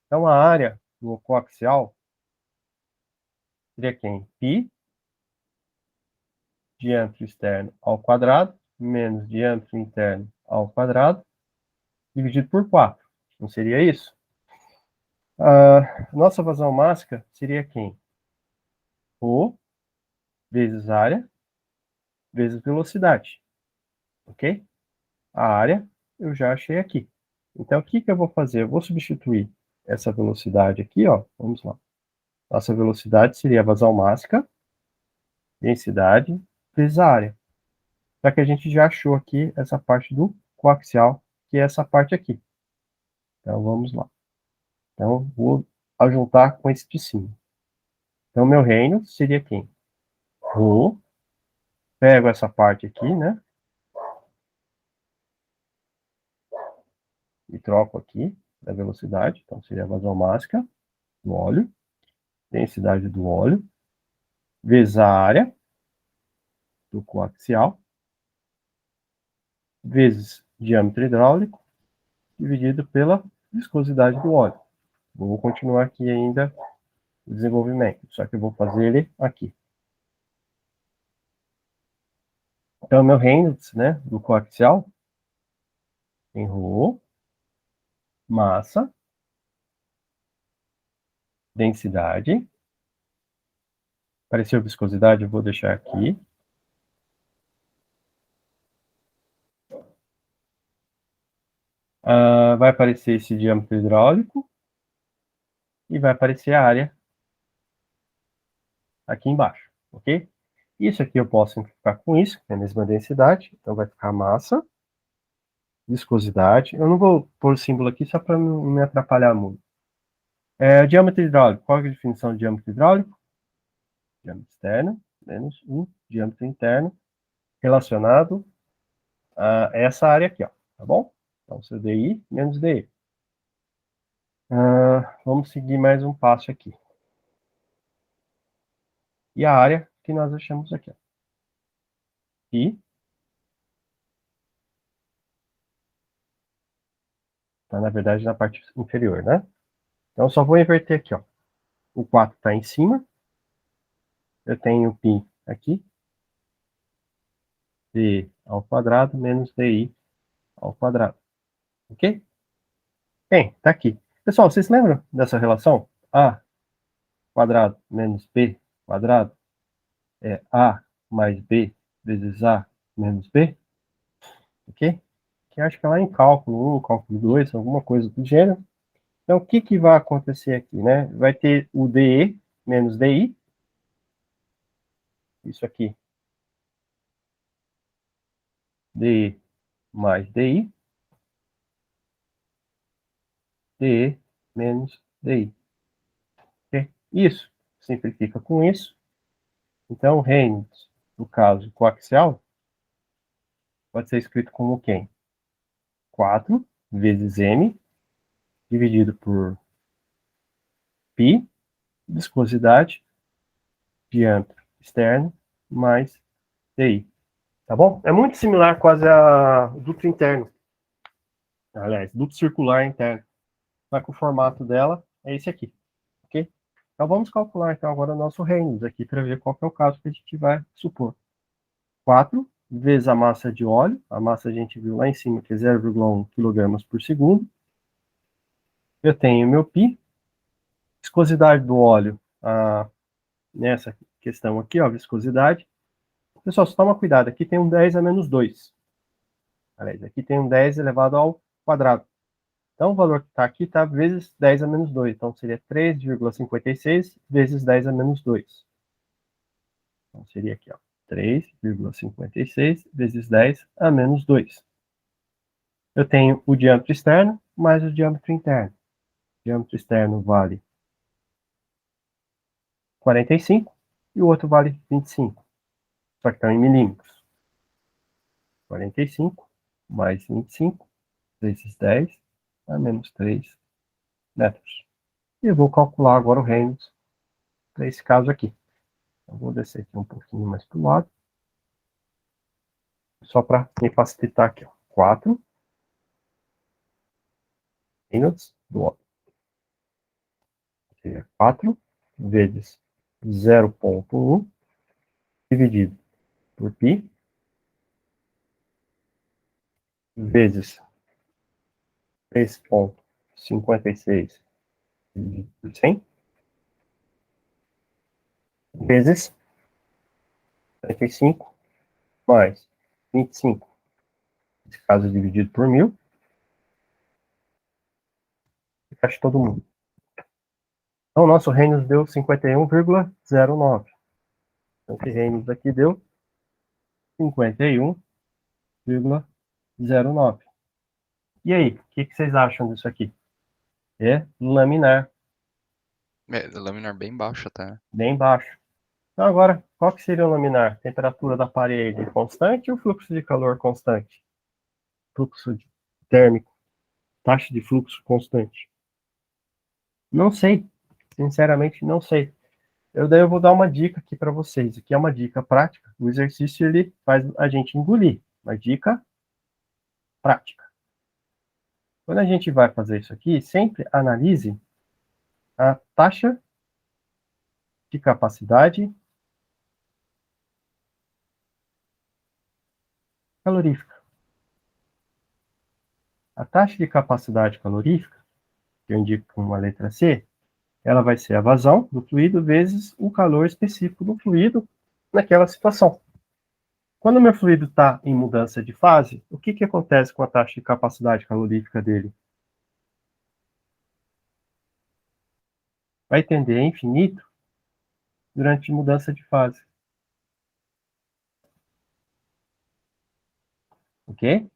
Então a área do coaxial seria quem? Π, diâmetro externo ao quadrado, menos diâmetro interno ao quadrado, dividido por 4. Não seria isso? A nossa vazão máxima seria quem? Rho vezes área vezes velocidade, ok? A área eu já achei aqui. Então, o que que eu vou fazer? Eu vou substituir essa velocidade aqui, ó. Vamos lá. Nossa velocidade seria a vazão máxima, densidade, vezes a área. Já que a gente já achou aqui essa parte do coaxial, que é essa parte aqui. Então, vamos lá. Então, vou ajuntar com esse de cima. Então, meu reino seria quem? Rho. Pego essa parte aqui, né? E troco aqui da velocidade. Então, seria a vazão máxima do óleo, densidade do óleo, vezes a área do coaxial, vezes diâmetro hidráulico, dividido pela viscosidade do óleo. Vou continuar aqui ainda o desenvolvimento, só que eu vou fazer ele aqui. Então, meu Reynolds, né, do coaxial, em Rho, massa, densidade. Apareceu viscosidade, eu vou deixar aqui. Vai aparecer esse diâmetro hidráulico e vai aparecer a área aqui embaixo, ok? Isso aqui eu posso simplificar com isso, que é a mesma densidade, então vai ficar massa, viscosidade. Eu não vou pôr o símbolo aqui só para não me atrapalhar muito. Diâmetro hidráulico, qual é a definição de diâmetro hidráulico? Diâmetro externo menos o diâmetro interno relacionado a essa área aqui, ó, tá bom? Então, seu DI menos DE. Vamos seguir mais um passo aqui. E a área que nós achamos aqui, ó. I tá, na verdade, na parte inferior, né? Então, só vou inverter aqui, ó. O 4 está em cima. Eu tenho o π aqui. D ao quadrado menos DI ao quadrado. Ok? Bem, tá aqui. Pessoal, vocês lembram dessa relação? A quadrado menos B quadrado é A mais B vezes A menos B. Ok? Que acho que é lá em cálculo 1, cálculo 2, alguma coisa do gênero. Então, o que que vai acontecer aqui, né? Vai ter o DE menos DI. Isso aqui. DE mais DI. DE menos DI. Okay? Isso simplifica com isso. Então, Reynolds, no caso coaxial, pode ser escrito como quem? 4 vezes M dividido por π, viscosidade, diâmetro externo, mais DI. Tá bom? É muito similar quase a duto interno. Aliás, duto circular interno. Só que o formato dela é esse aqui. Ok? Então vamos calcular então agora o nosso Reynolds aqui para ver qual que é o caso que a gente vai supor. 4 vezes a massa de óleo. A massa a gente viu lá em cima que é 0,1 kg por segundo. Eu tenho meu π. Viscosidade do óleo, nessa questão aqui, ó, viscosidade. Pessoal, só toma cuidado, aqui tem um 10 a menos 2. Aliás, aqui tem um 10 elevado ao quadrado. Então, o valor que está aqui está vezes 10 a menos 2. Então, seria 3,56 vezes 10 a menos 2. Então, seria aqui, ó, 3,56 vezes 10 a menos 2. eu tenho o diâmetro externo mais o diâmetro interno. O diâmetro externo vale 45 e o outro vale 25. Só que estão em milímetros. 45 mais 25 vezes 10 a menos 3 metros. E eu vou calcular agora o Reynolds para esse caso aqui. Eu vou descer aqui um pouquinho mais para o lado. Só para me facilitar aqui. Ó. 4 Reynolds do óleo. Seria 4 vezes 0,1 dividido por π vezes 3,56 dividido por 100 vezes 45 mais 25, nesse caso dividido por 1000, e fecha todo mundo. Então, o nosso Reynolds deu 51,09. Então, esse Reynolds aqui deu 51,09. E aí, o que vocês acham disso aqui? É laminar, Laminar bem baixo até, né? bem baixo. Então, agora, qual que seria o laminar? Temperatura da parede constante ou fluxo de calor constante? Fluxo térmico, taxa de fluxo constante. Não sei, sinceramente não sei. Daí eu vou dar uma dica aqui para vocês. Aqui é uma dica prática. O exercício ele faz a gente engolir. Uma dica prática. Quando a gente vai fazer isso aqui, sempre analise a taxa de capacidade calorífica. A taxa de capacidade calorífica, que eu indico com uma letra C, ela vai ser a vazão do fluido vezes o calor específico do fluido naquela situação. Quando o meu fluido está em mudança de fase, o que acontece com a taxa de capacidade calorífica dele? Vai tender a infinito durante mudança de fase. Ok?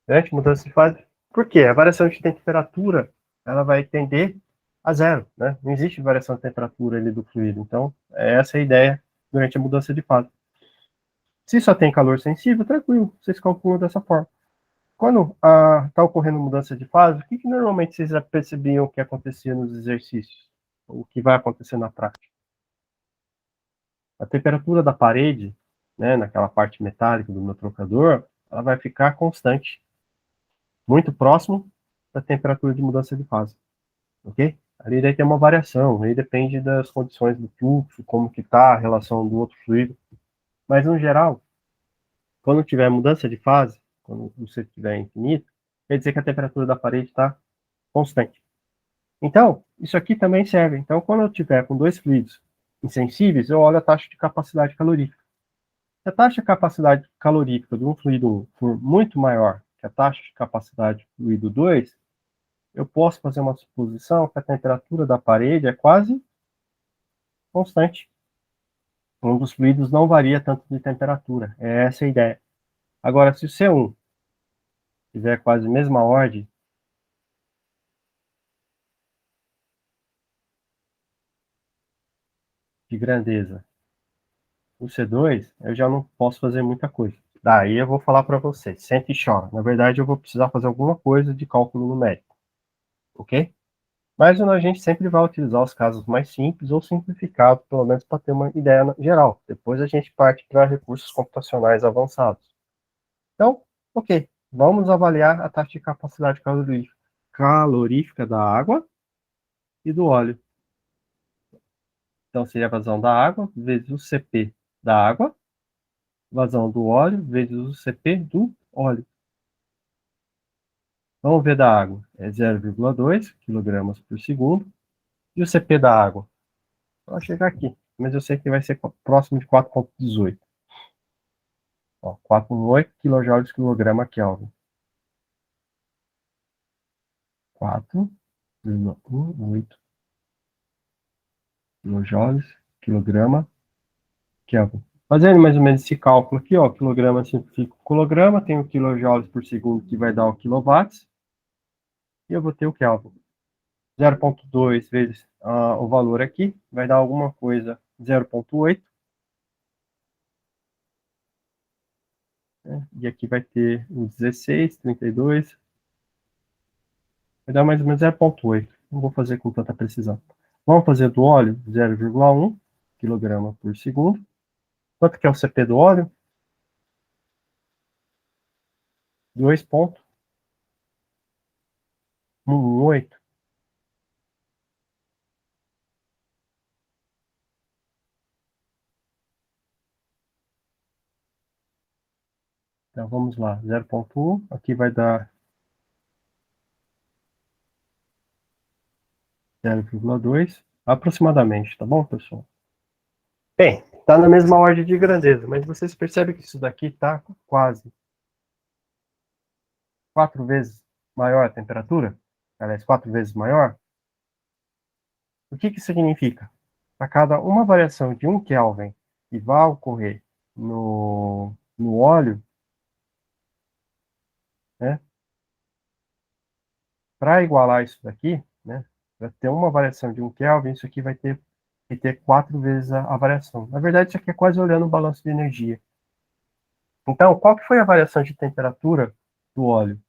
Durante mudança de fase. Por quê? A variação de temperatura ela vai tender a zero. Né? Não existe variação de temperatura ali do fluido. Então, essa é a ideia durante a mudança de fase. Se só tem calor sensível, tranquilo, vocês calculam dessa forma. Quando está ocorrendo mudança de fase, o que normalmente vocês já percebiam que acontecia nos exercícios? O que vai acontecer na prática? A temperatura da parede, né, naquela parte metálica do meu trocador, ela vai ficar constante, muito próximo da temperatura de mudança de fase, ok? Ali daí tem uma variação, aí depende das condições do fluxo, como que está a relação do outro fluido, mas no geral, quando tiver mudança de fase, quando você tiver infinito, quer dizer que a temperatura da parede está constante. Então, isso aqui também serve. Então, quando eu tiver com dois fluidos insensíveis, eu olho a taxa de capacidade calorífica. Se a taxa de capacidade calorífica de um fluido 1 for muito maior que a taxa de capacidade do fluido 2, eu posso fazer uma suposição que a temperatura da parede é quase constante. Um dos fluidos não varia tanto de temperatura. É essa a ideia. Agora, se o C1 tiver quase a mesma ordem de grandeza, o C2, eu já não posso fazer muita coisa. Daí eu vou falar para você, senta e chora. Na verdade, eu vou precisar fazer alguma coisa de cálculo numérico, ok? Mas a gente sempre vai utilizar os casos mais simples ou simplificados, pelo menos para ter uma ideia geral. Depois a gente parte para recursos computacionais avançados. Então, ok, vamos avaliar a taxa de capacidade calorífica da água e do óleo. Então, seria a vazão da água vezes o CP da água, vazão do óleo vezes o CP do óleo. Vamos ver da água, é 0,2 kg por segundo. E o CP da água? Vou chegar aqui, mas eu sei que vai ser próximo de 4,18. 4,8 kJ quilograma Kelvin. 4,18 kJ quilograma Kelvin. Fazendo mais ou menos esse cálculo aqui, ó, quilograma simplifica o quilograma, tem o quilojoules por segundo que vai dar o quilowatts, e eu vou ter o Kelvin. 0,2 vezes o valor aqui, vai dar alguma coisa 0,8. Né? E aqui vai ter o 16, 32. Vai dar mais ou menos 0,8. Não vou fazer com tanta precisão. Vamos fazer do óleo 0,1 kg por segundo. Quanto que é o CP do óleo? 2,18. Então vamos lá, 0,1. Aqui vai dar 0,2 aproximadamente, tá bom, pessoal? Bem, tá na mesma ordem de grandeza, mas vocês percebem que isso daqui tá quase 4 vezes maior a temperatura? Aliás, 4 vezes maior? O que que significa? A cada uma variação de 1 Kelvin que vai ocorrer no óleo, né, para igualar isso daqui, né, para ter uma variação de 1 Kelvin, isso aqui vai ter que ter 4 vezes a variação. Na verdade, isso aqui é quase olhando o balanço de energia. Então, qual que foi a variação de temperatura do óleo?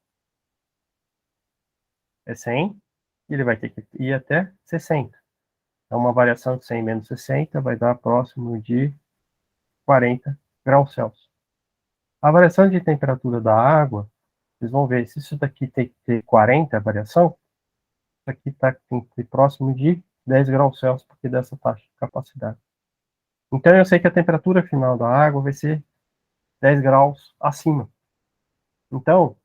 É 100, e ele vai ter que ir até 60. Então, uma variação de 100 menos 60 vai dar próximo de 40 graus Celsius. A variação de temperatura da água, vocês vão ver, se isso daqui tem que ter 40 a variação, isso aqui tem que ter próximo de 10 graus Celsius, porque dessa taxa de capacidade. Então, eu sei que a temperatura final da água vai ser 10 graus acima. Então,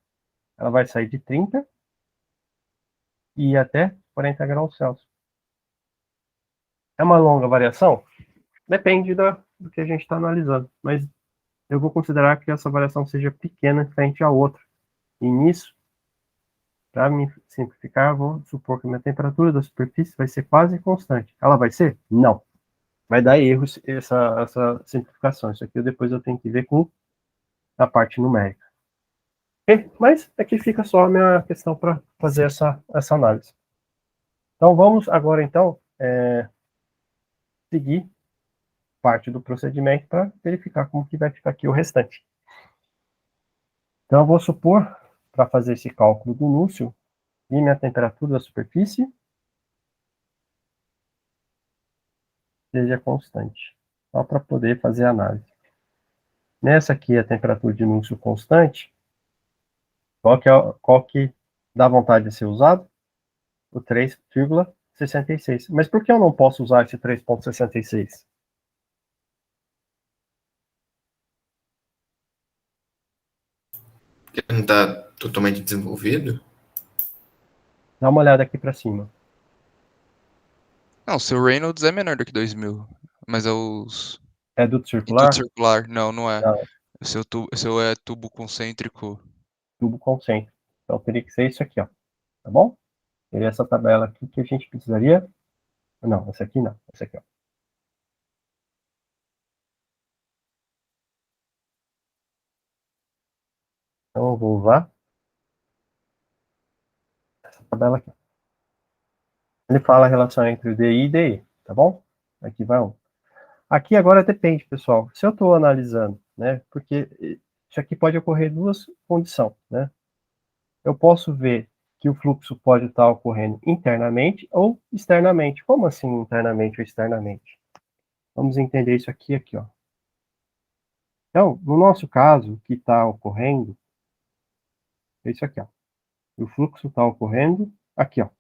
ela vai sair de 30 e ir até 40 graus Celsius. É uma longa variação? Depende do que a gente está analisando, mas eu vou considerar que essa variação seja pequena frente à outra. E nisso, para me simplificar, vou supor que a minha temperatura da superfície vai ser quase constante. Ela vai ser? Não. Vai dar erros essa simplificação. Isso aqui depois eu tenho que ver com a parte numérica. Mas aqui fica só a minha questão para fazer essa análise. Então vamos agora então seguir parte do procedimento para verificar como que vai ficar aqui o restante. Então eu vou supor, para fazer esse cálculo do Lúcio, e minha temperatura da superfície seja constante, só para poder fazer a análise. Nessa aqui, a temperatura de Lúcio constante, qual que dá vontade de ser usado? O 3,66. Mas por que eu não posso usar esse 3,66? Porque não está totalmente desenvolvido? Dá uma olhada aqui para cima. Não, o seu Reynolds é menor do que 2000, mas é os... É duto Em circular? tubo circular, não, não é. Não, O seu é tubo concêntrico. tubo concêntrico. Então teria que ser isso aqui, ó. Tá bom? Seria essa tabela aqui que a gente precisaria. Não, essa aqui não. Essa aqui, ó. Então eu vou usar essa tabela aqui. Ele fala a relação entre o DI e DE, tá bom? Aqui vai um. Aqui agora depende, pessoal. Se eu estou analisando, né? Porque isso aqui pode ocorrer duas condições, né? Eu posso ver que o fluxo pode estar ocorrendo internamente ou externamente. Como assim internamente ou externamente? Vamos entender isso aqui, ó. Então, no nosso caso, o que está ocorrendo é isso aqui, ó. O fluxo está ocorrendo aqui, ó,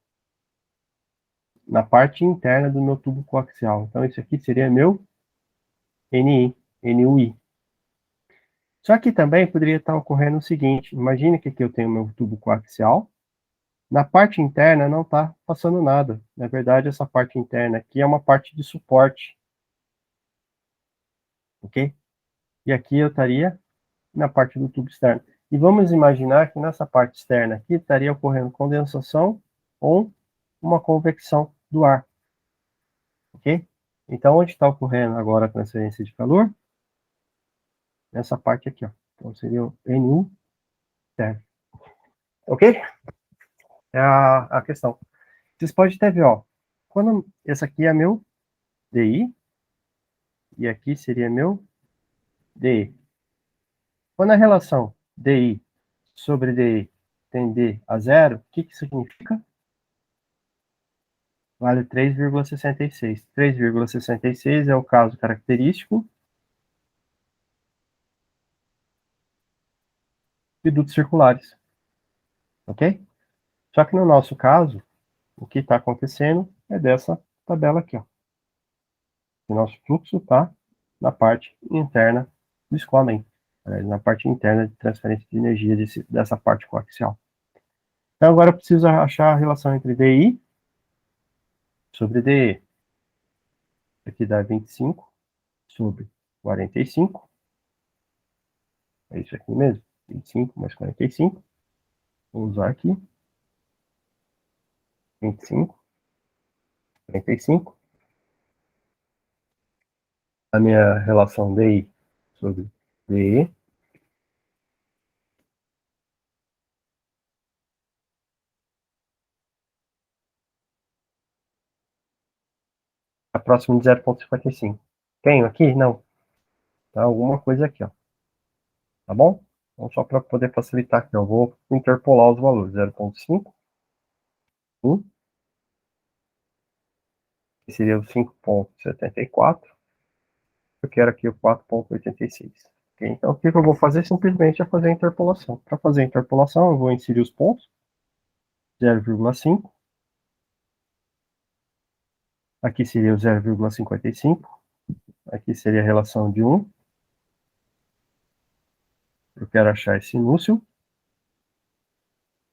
na parte interna do meu tubo coaxial. Então, isso aqui seria meu NUI. Só que também poderia estar ocorrendo o seguinte: imagine que aqui eu tenho meu tubo coaxial, na parte interna não está passando nada. Na verdade, essa parte interna aqui é uma parte de suporte. Ok? E aqui eu estaria na parte do tubo externo. E vamos imaginar que nessa parte externa aqui estaria ocorrendo condensação ou uma convecção do ar. Ok? Então, onde está ocorrendo agora a transferência de calor? nessa parte aqui, ó. Então seria o N1 interno. Ok? É a questão. Vocês podem até ver, ó. Quando esse aqui é meu DI, e aqui seria meu DE. Quando a relação DI sobre DE tender a zero, o que significa? Vale 3,66. 3,66 é o caso característico de dutos circulares. Ok? Só que no nosso caso, o que está acontecendo é dessa tabela aqui, ó. O nosso fluxo está na parte interna do escoamento, na parte interna de transferência de energia dessa parte coaxial. Então agora eu preciso achar a relação entre DI sobre DE. Aqui dá 25 sobre 45. É isso aqui mesmo. 25 mais 45. Vou usar aqui. 25. 45. A minha relação DI sobre DE. Está próximo de 0,55. Tenho aqui? Não. Tá alguma coisa aqui, ó. Tá bom? Então, só para poder facilitar aqui, eu vou interpolar os valores. 0,5. 1. Que seria o 5,74. Eu quero aqui o 4,86. Okay? Então, o que eu vou fazer? Simplesmente é fazer a interpolação. Para fazer a interpolação, eu vou inserir os pontos. 0,5. Aqui seria o 0,55. Aqui seria a relação de 1. Eu quero achar esse núcleo.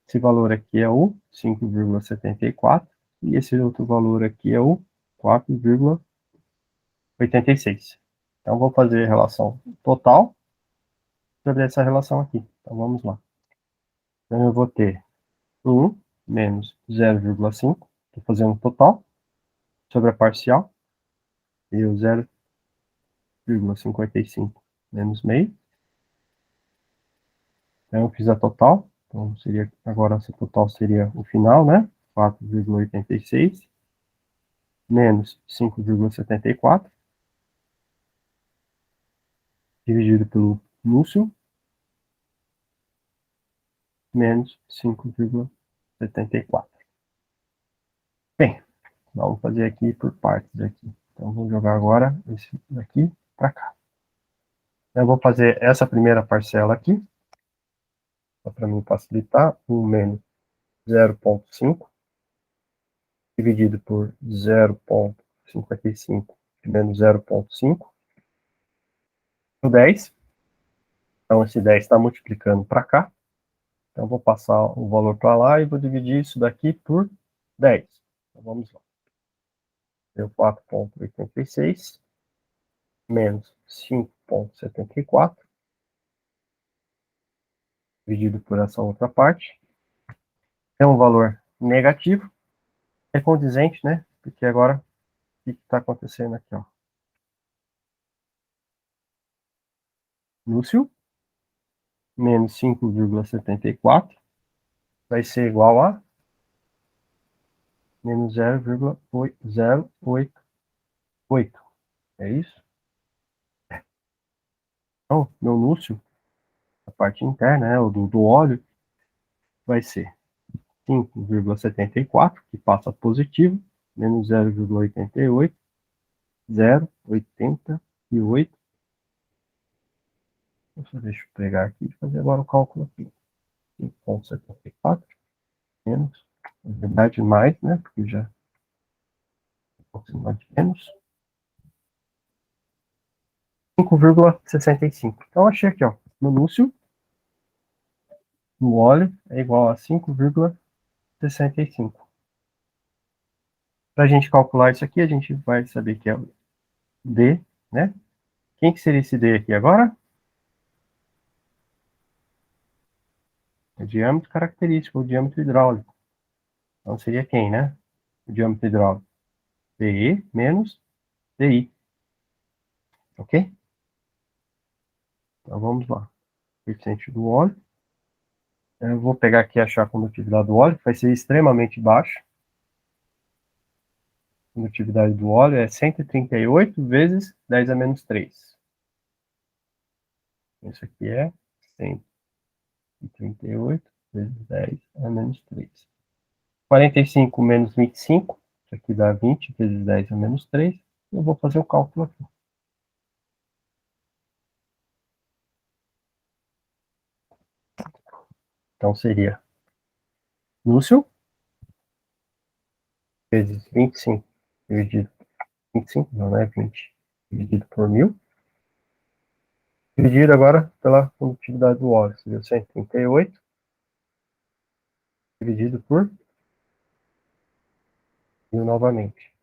Esse valor aqui é o 5,74. E esse outro valor aqui é o 4,86. Então, vou fazer a relação total sobre essa relação aqui. Então, vamos lá. Então, eu vou ter 1 menos 0,5. Estou fazendo total sobre a parcial. E o 0,55 menos meio. Então, eu fiz a total. Então, seria, agora essa total seria o final, né? 4,86 menos 5,74 dividido pelo núcleo menos 5,74. Bem, vamos fazer aqui por partes aqui. Então, vou jogar agora esse daqui para cá. Eu vou fazer essa primeira parcela aqui, só para mim facilitar. 1 menos 0,5 dividido por 0,55 menos 0,5 no 10. Então, esse 10 está multiplicando para cá. Então, eu vou passar o valor para lá e vou dividir isso daqui por 10. Então, vamos lá. Deu 4,86 menos 5,74 dividido por essa outra parte. É um valor negativo. É condizente, né? Porque agora, o que está acontecendo aqui, ó? Núcleo menos 5,74 vai ser igual a menos 0,088. É isso? Então, meu núcleo, a parte interna, né, o do óleo, vai ser 5,74, que passa positivo, menos 0,88, 0,88. Deixa eu pegar aqui e fazer agora o cálculo aqui. 5,74 menos, na verdade mais, né, porque já aproximadamente menos. 5,65. Então, achei aqui, ó, no núcleo, no óleo, é igual a 5,65. Para a gente calcular isso aqui, a gente vai saber que é o D, né? Quem que seria esse D aqui agora? O diâmetro característico, o diâmetro hidráulico. Então, seria quem, né? O diâmetro hidráulico. DE menos DI. Ok? Então vamos lá. Coeficiente do óleo. Eu vou pegar aqui e achar a condutividade do óleo, que vai ser extremamente baixa. A condutividade do óleo é 138 vezes 10 a menos 3. Isso aqui é 138 vezes 10 a menos 3. 45 menos 25, isso aqui dá 20 vezes 10 a menos 3. Eu vou fazer o cálculo aqui. Então seria Lúcio vezes 25 dividido 25, não é 20, dividido por 1000, dividido agora pela condutividade do óleo, seria 138, dividido por 1000 novamente.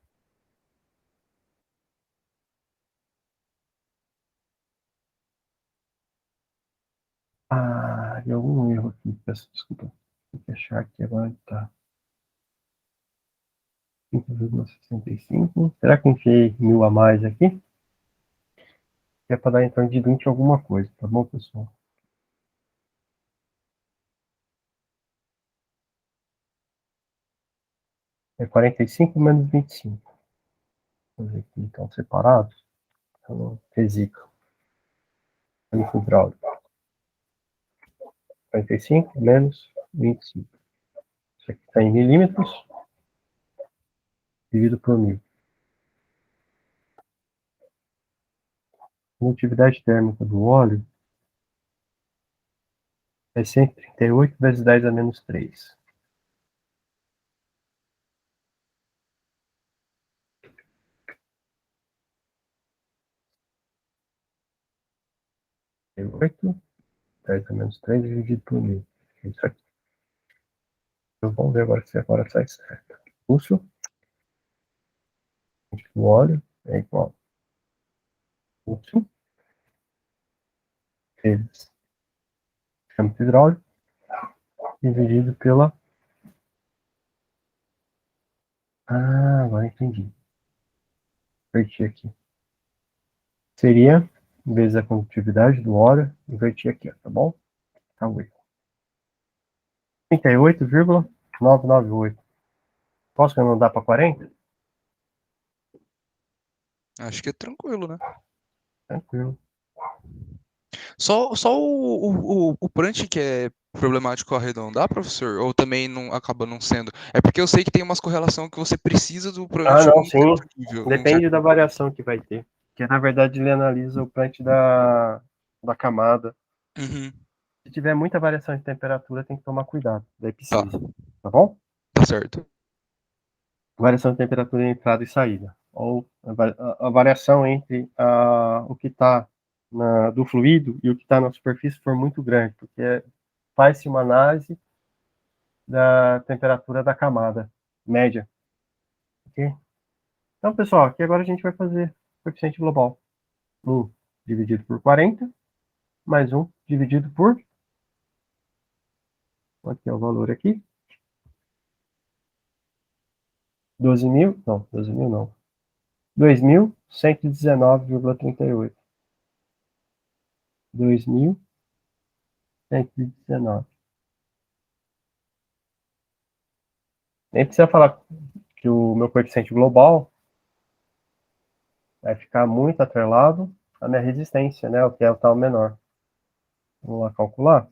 Ah, deu algum erro aqui, peço desculpa. Tem que achar aqui agora, tá. 5,65. Será que eu enfiei 1000 a mais aqui? É para dar em torno de 20 alguma coisa, tá bom, pessoal? É 45 menos 25. Vamos ver aqui, então, separados. Então, vesícula. Mecânico hidráulico. 45 menos 25. Isso aqui está em milímetros. Dividido por 1000. A condutividade térmica do óleo é 138 vezes 10 a menos 3. É 8, 10 a menos 3 dividido por 1000. Isso aqui. Então, vamos ver agora se agora sai certo. Pulso do óleo é igual a pulso vezes câmbio hidráulico dividido pela... Ah, agora entendi. Inverti aqui. Seria, em vez da condutividade do óleo, inverti aqui, ó, tá bom? Tá 8. 38,998. Posso mandar para 40? Acho que é tranquilo, né? Tranquilo. Só o Prant que é problemático arredondar, professor? Ou também não acaba não sendo? É porque eu sei que tem umas correlação que você precisa do Prant Ah, não, um sim. certo nível. Depende da variação que vai ter. Que na verdade ele analisa o plant da camada. Uhum. Se tiver muita variação de temperatura, tem que tomar cuidado. Daí Tá, precisa. Tá bom? tá certo. Variação de temperatura em entrada e saída. Ou a variação entre o que está do fluido e o que está na superfície for muito grande, porque faz-se uma análise da temperatura da camada média. Ok? Então, pessoal, aqui agora a gente vai fazer o coeficiente global. 1 dividido por 40, mais 1 dividido por... Quanto que é o valor aqui? 12.000, não, 12.000 não. 2.119,38. 2.119. Nem precisa falar que o meu coeficiente global vai ficar muito atrelado à minha resistência, né? O que é o tal menor. Vamos lá calcular.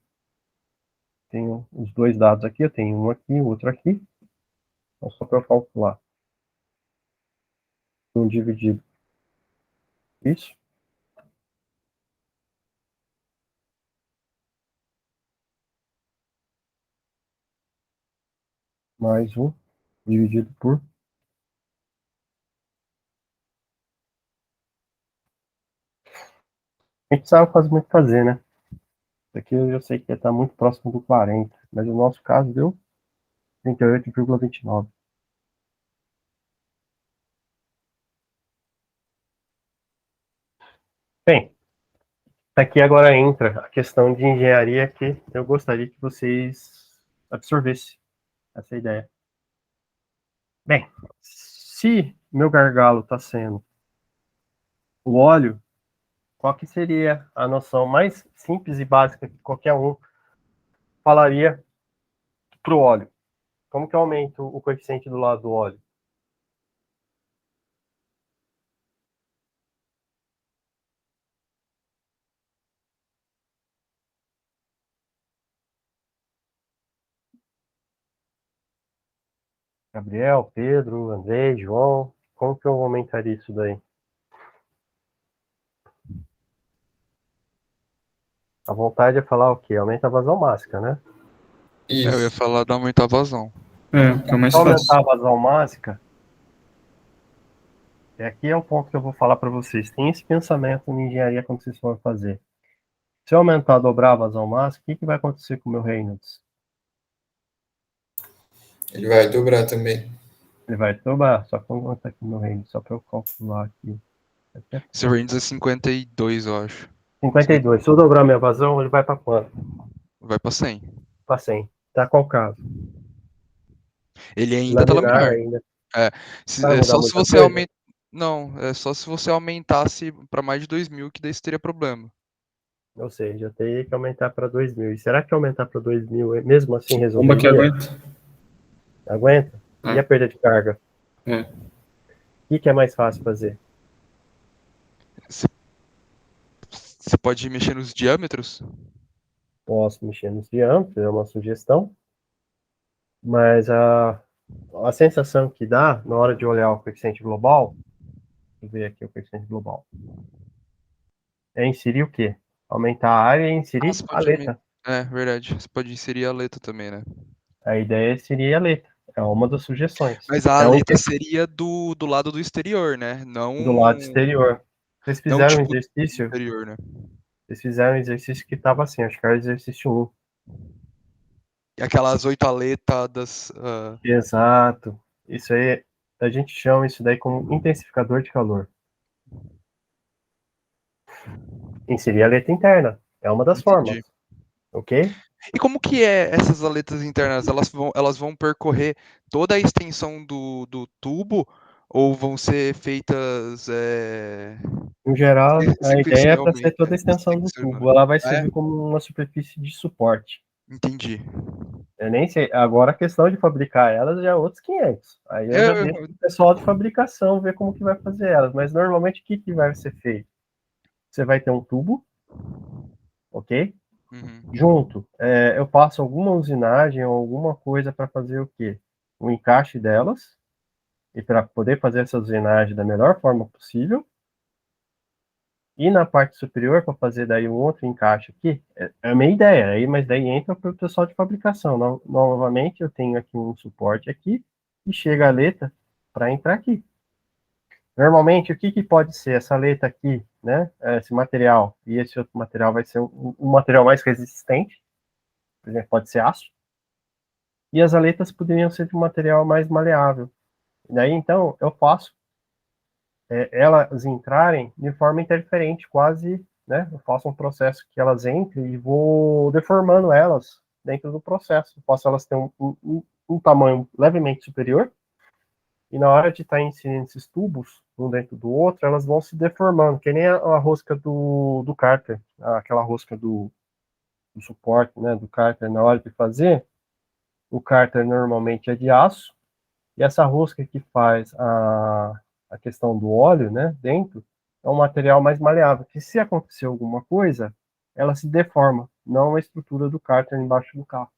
Tenho os dois dados aqui, eu tenho um aqui, o outro aqui. Então, só para eu calcular. 1 dividido isso. Mais 1 dividido por... A gente precisava fazer, né? Isso aqui eu já sei que está muito próximo do 40, mas no nosso caso deu 38,29. Bem, aqui agora entra a questão de engenharia que eu gostaria que vocês absorvessem essa ideia. Bem, se meu gargalo está sendo o óleo, qual que seria a noção mais simples e básica que qualquer um falaria para o óleo? Como que eu aumento o coeficiente do lado do óleo? Gabriel, Pedro, André, João, como que eu aumentaria isso daí? A vontade é falar o quê? Aumenta a vazão máxima, né? Eu ia Isso. falar da aumentar a vazão. Que é o mais Se aumentar fácil. a vazão máxima, aqui é o ponto que eu vou falar para vocês. Tem esse pensamento em engenharia quando vocês forem fazer. Se eu aumentar, dobrar a vazão máxima, o que vai acontecer com o meu Reynolds? Ele vai dobrar também. Ele vai dobrar, só que vamos botar aqui o meu Reynolds, só para eu calcular aqui. Seu range é 52, eu acho. 52. Se eu dobrar minha vazão, ele vai para quanto? Vai pra 100. Para 100. Tá qual caso? Ele ainda tá Laminar laminar. ainda. É Vai mudar só se muita você coisa? aumenta. Não, é só se você aumentasse pra mais de 2.000, que daí você teria problema. Ou seja, eu teria que aumentar para 2.000. E será que aumentar para 2.000, mesmo assim, Bomba que resolveria? aguenta. Aguenta? E a perda de carga? É. O que é mais fácil fazer? Você pode mexer nos diâmetros? Posso mexer nos diâmetros, é uma sugestão, mas a sensação que dá na hora de olhar o coeficiente global, deixa eu ver aqui o coeficiente global, é inserir o quê? Aumentar a área e inserir Você a pode. letra. É, verdade. Você pode inserir a aleta também, né? A ideia seria a letra. É uma das sugestões. Mas a É um aleta seria do lado do exterior, né? Não, do lado exterior. Vocês não fizeram um tipo do exercício, interior, né? vocês fizeram um exercício que estava assim, acho que era o exercício 1. E aquelas 8 aletas. Exato. Isso aí, a gente chama isso daí como intensificador de calor. Inserir a letra interna. É uma das Entendi. formas. Ok? E como que é essas aletas internas? Elas vão percorrer toda a extensão do tubo ou vão ser feitas Em geral, a ideia é para ser sequencialmente? toda a extensão do Extensionando? tubo. Ela vai É, servir como uma superfície de suporte. entendi. Eu nem sei. Agora a questão de fabricar elas já é outros 500. Aí eu já deixo o pessoal de fabricação ver como que vai fazer elas. Mas normalmente o que, que vai ser feito? Você vai ter um tubo, ok? Uhum. Junto, eu passo alguma usinagem ou alguma coisa para fazer o quê? O encaixe delas. E para poder fazer essa usinagem da melhor forma possível. E na parte superior, para fazer daí um outro encaixe aqui, é a minha ideia, aí, mas daí entra para o pessoal de fabricação. Novamente, eu tenho aqui um suporte aqui, e chega a letra para entrar aqui. Normalmente, o que, que pode ser essa letra aqui, né? Esse material, e esse outro material vai ser um material mais resistente, por exemplo, pode ser aço, e as aletas poderiam ser de um material mais maleável. E daí, então, eu faço elas entrarem de forma interferente, quase, né? Eu faço um processo que elas entrem e vou deformando elas dentro do processo. Eu posso elas ter um tamanho levemente superior, e na hora de estar inserindo esses tubos um dentro do outro, elas vão se deformando, que nem a rosca do cárter, aquela rosca do suporte, né, do cárter na hora de fazer. O cárter normalmente é de aço, e essa rosca que faz a questão do óleo, né, dentro, é um material mais maleável, que se acontecer alguma coisa, ela se deforma, não a estrutura do cárter embaixo do carro.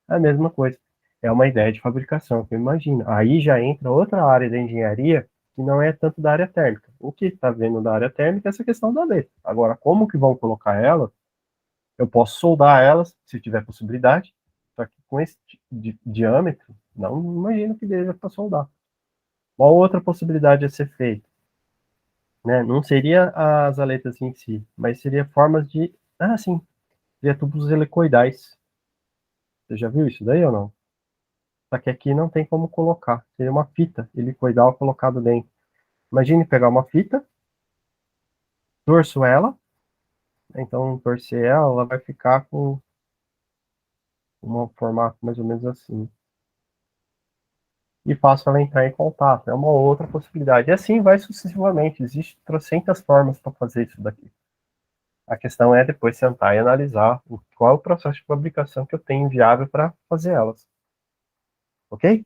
É a mesma coisa. É uma ideia de fabricação, que eu imagino. Aí já entra outra área da engenharia, que não é tanto da área térmica. O que está vendo da área térmica é essa questão da letra. Agora, como que vão colocar ela? Eu posso soldar elas, se tiver possibilidade, só que com esse diâmetro, não imagino que dê para soldar. Uma outra possibilidade a ser feita, né? Não seria as aletas em si, mas seria formas de, sim, seria tubos helicoidais. Você já viu isso daí ou não? Só que aqui não tem como colocar. Seria uma fita helicoidal colocado dentro. Imagine pegar uma fita, torço ela, então torcer ela vai ficar com um formato mais ou menos assim. E faço ela entrar em contato. É uma outra possibilidade. E assim vai sucessivamente. Existem trocentas formas para fazer isso daqui. A questão é depois sentar e analisar qual é o processo de fabricação que eu tenho viável para fazer elas. Ok?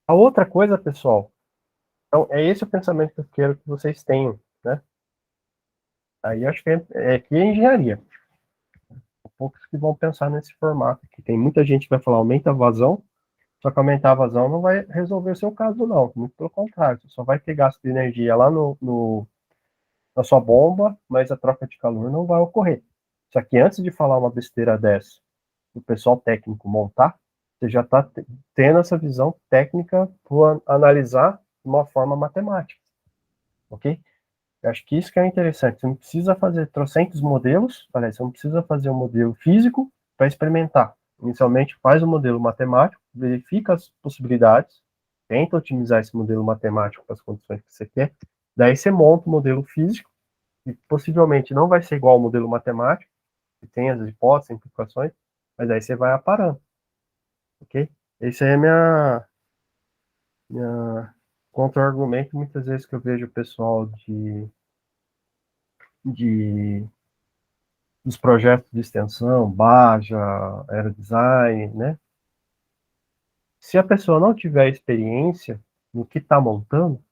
A outra coisa, pessoal, então, é esse o pensamento que eu quero que vocês tenham, né? Aí acho que aqui é engenharia. Poucos que vão pensar nesse formato aqui. Tem muita gente que vai falar aumenta a vazão, só que aumentar a vazão não vai resolver o seu caso, não. Muito pelo contrário, você só vai ter gasto de energia lá na sua bomba, mas a troca de calor não vai ocorrer. Só que antes de falar uma besteira dessa, o pessoal técnico montar, você já está tendo essa visão técnica para analisar de uma forma matemática, ok? Eu acho que isso que é interessante. Você não precisa fazer trocentos modelos, aliás, você não precisa fazer um modelo físico para experimentar. Inicialmente, faz o modelo matemático, verifica as possibilidades, tenta otimizar esse modelo matemático para as condições que você quer, daí você monta o modelo físico, que possivelmente não vai ser igual ao modelo matemático, que tem as hipóteses, implicações, mas aí você vai aparando, ok? Esse aí é minha contra-argumento, muitas vezes que eu vejo o pessoal de dos projetos de extensão, Baja, Aerodesign, né? Se a pessoa não tiver experiência no que está montando,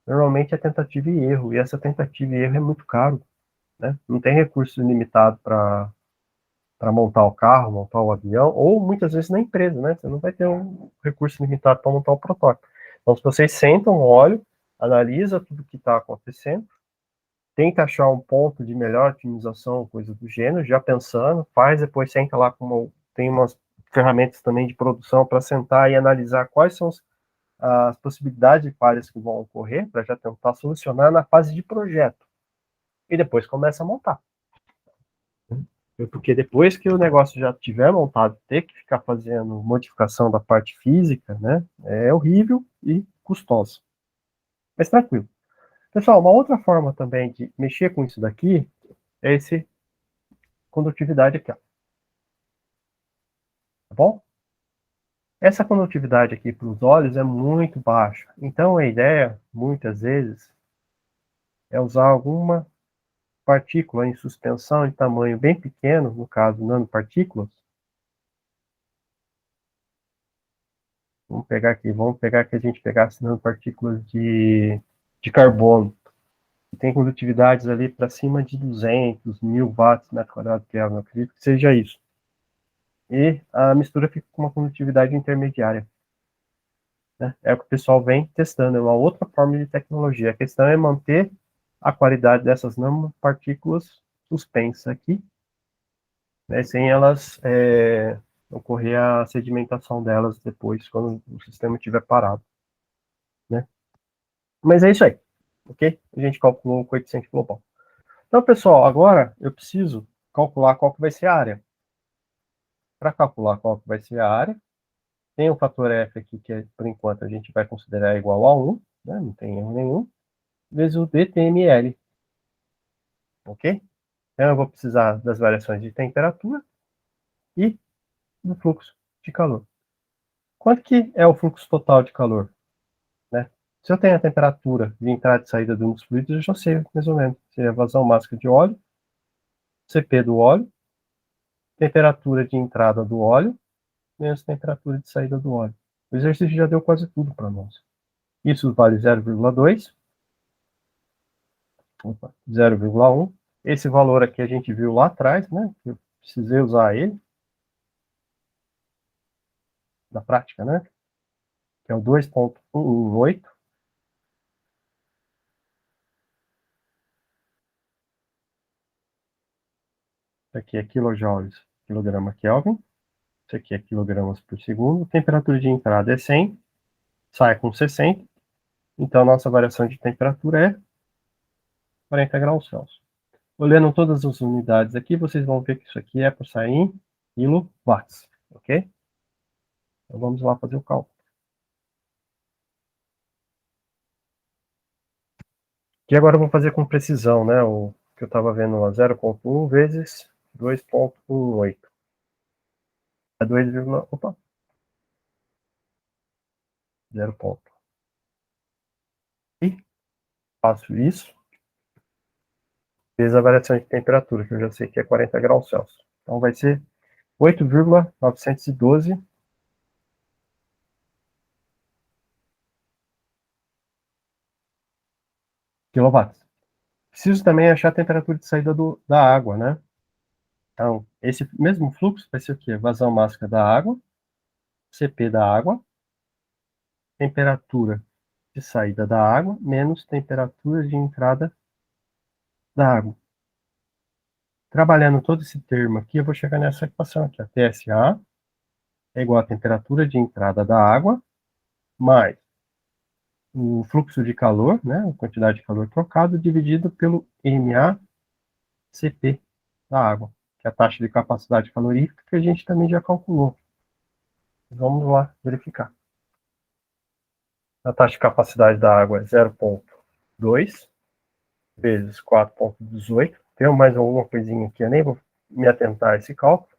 normalmente é tentativa e erro, e essa tentativa e erro é muito caro, né? Não tem recurso limitado para montar o carro, montar o avião, ou muitas vezes na empresa, né? Você não vai ter um recurso limitado para montar o protótipo. Então, se vocês sentam, olham, analisa tudo que está acontecendo, tenta achar um ponto de melhor otimização, coisa do gênero, já pensando, faz, depois senta lá com tem umas ferramentas também de produção para sentar e analisar quais são as possibilidades de falhas que vão ocorrer, para já tentar solucionar na fase de projeto. E depois começa a montar. Porque depois que o negócio já estiver montado, ter que ficar fazendo modificação da parte física, né, é horrível e custoso. Mas tranquilo. Pessoal, uma outra forma também de mexer com isso daqui é esse condutividade aqui, ó. Tá bom? Essa condutividade aqui para os olhos é muito baixa. Então a ideia, muitas vezes, é usar alguma partícula em suspensão de tamanho bem pequeno, no caso nanopartículas. Vamos pegar que a gente pegasse nanopartículas de carbono, que tem condutividades ali para cima de 200, 1000 watts metro quadrado Kelvin, não acredito que seja isso. E a mistura fica com uma condutividade intermediária. Né? É o que o pessoal vem testando, é uma outra forma de tecnologia. A questão é manter a qualidade dessas nanopartículas suspensas aqui, né, sem elas ocorrer a sedimentação delas depois, quando o sistema estiver parado. Né? Mas é isso aí, ok? A gente calculou o coeficiente global. Então, pessoal, agora eu preciso calcular qual que vai ser a área. Para calcular qual que vai ser a área, tem o fator F aqui, que por enquanto a gente vai considerar igual a 1, né? Não tem erro nenhum, vezes o dTml, ok? Então eu vou precisar das variações de temperatura e do fluxo de calor. Quanto que é o fluxo total de calor? Né? Se eu tenho a temperatura de entrada e saída dos fluidos, eu já sei mais ou menos. Seria a vazão máxima de óleo, CP do óleo, temperatura de entrada do óleo, menos temperatura de saída do óleo. O exercício já deu quase tudo para nós. Isso vale 0,2, 0,1. Esse valor aqui a gente viu lá atrás, né? Eu precisei usar ele na prática, né? Que é o 2,118. Isso aqui é kilojoules, quilograma Kelvin. Isso aqui é quilogramas por segundo. Temperatura de entrada é 100, sai com 60. Então, nossa variação de temperatura é 40 graus Celsius. Olhando todas as unidades aqui, vocês vão ver que isso aqui é para sair em quilowatts, ok? Então, vamos lá fazer o cálculo. Que agora eu vou fazer com precisão, né? O que eu estava vendo lá, 0,1 vezes 2,18. É 2, opa, 0 ponto. E faço isso. vezes a variação de temperatura, que eu já sei que é 40 graus Celsius. Então vai ser 8,912 quilowatts. Preciso também achar a temperatura de saída da água, né? Então, esse mesmo fluxo vai ser o quê? Vazão máxima da água, CP da água, temperatura de saída da água, menos temperatura de entrada da água. Trabalhando todo esse termo aqui, eu vou chegar nessa equação aqui. A TSA é igual a temperatura de entrada da água, mais o fluxo de calor, né, a quantidade de calor trocado, dividido pelo MACP da água, que é a taxa de capacidade calorífica que a gente também já calculou. Vamos lá verificar. A taxa de capacidade da água é 0,2 vezes 4,18. Tem mais alguma coisinha aqui, eu nem vou me atentar a esse cálculo.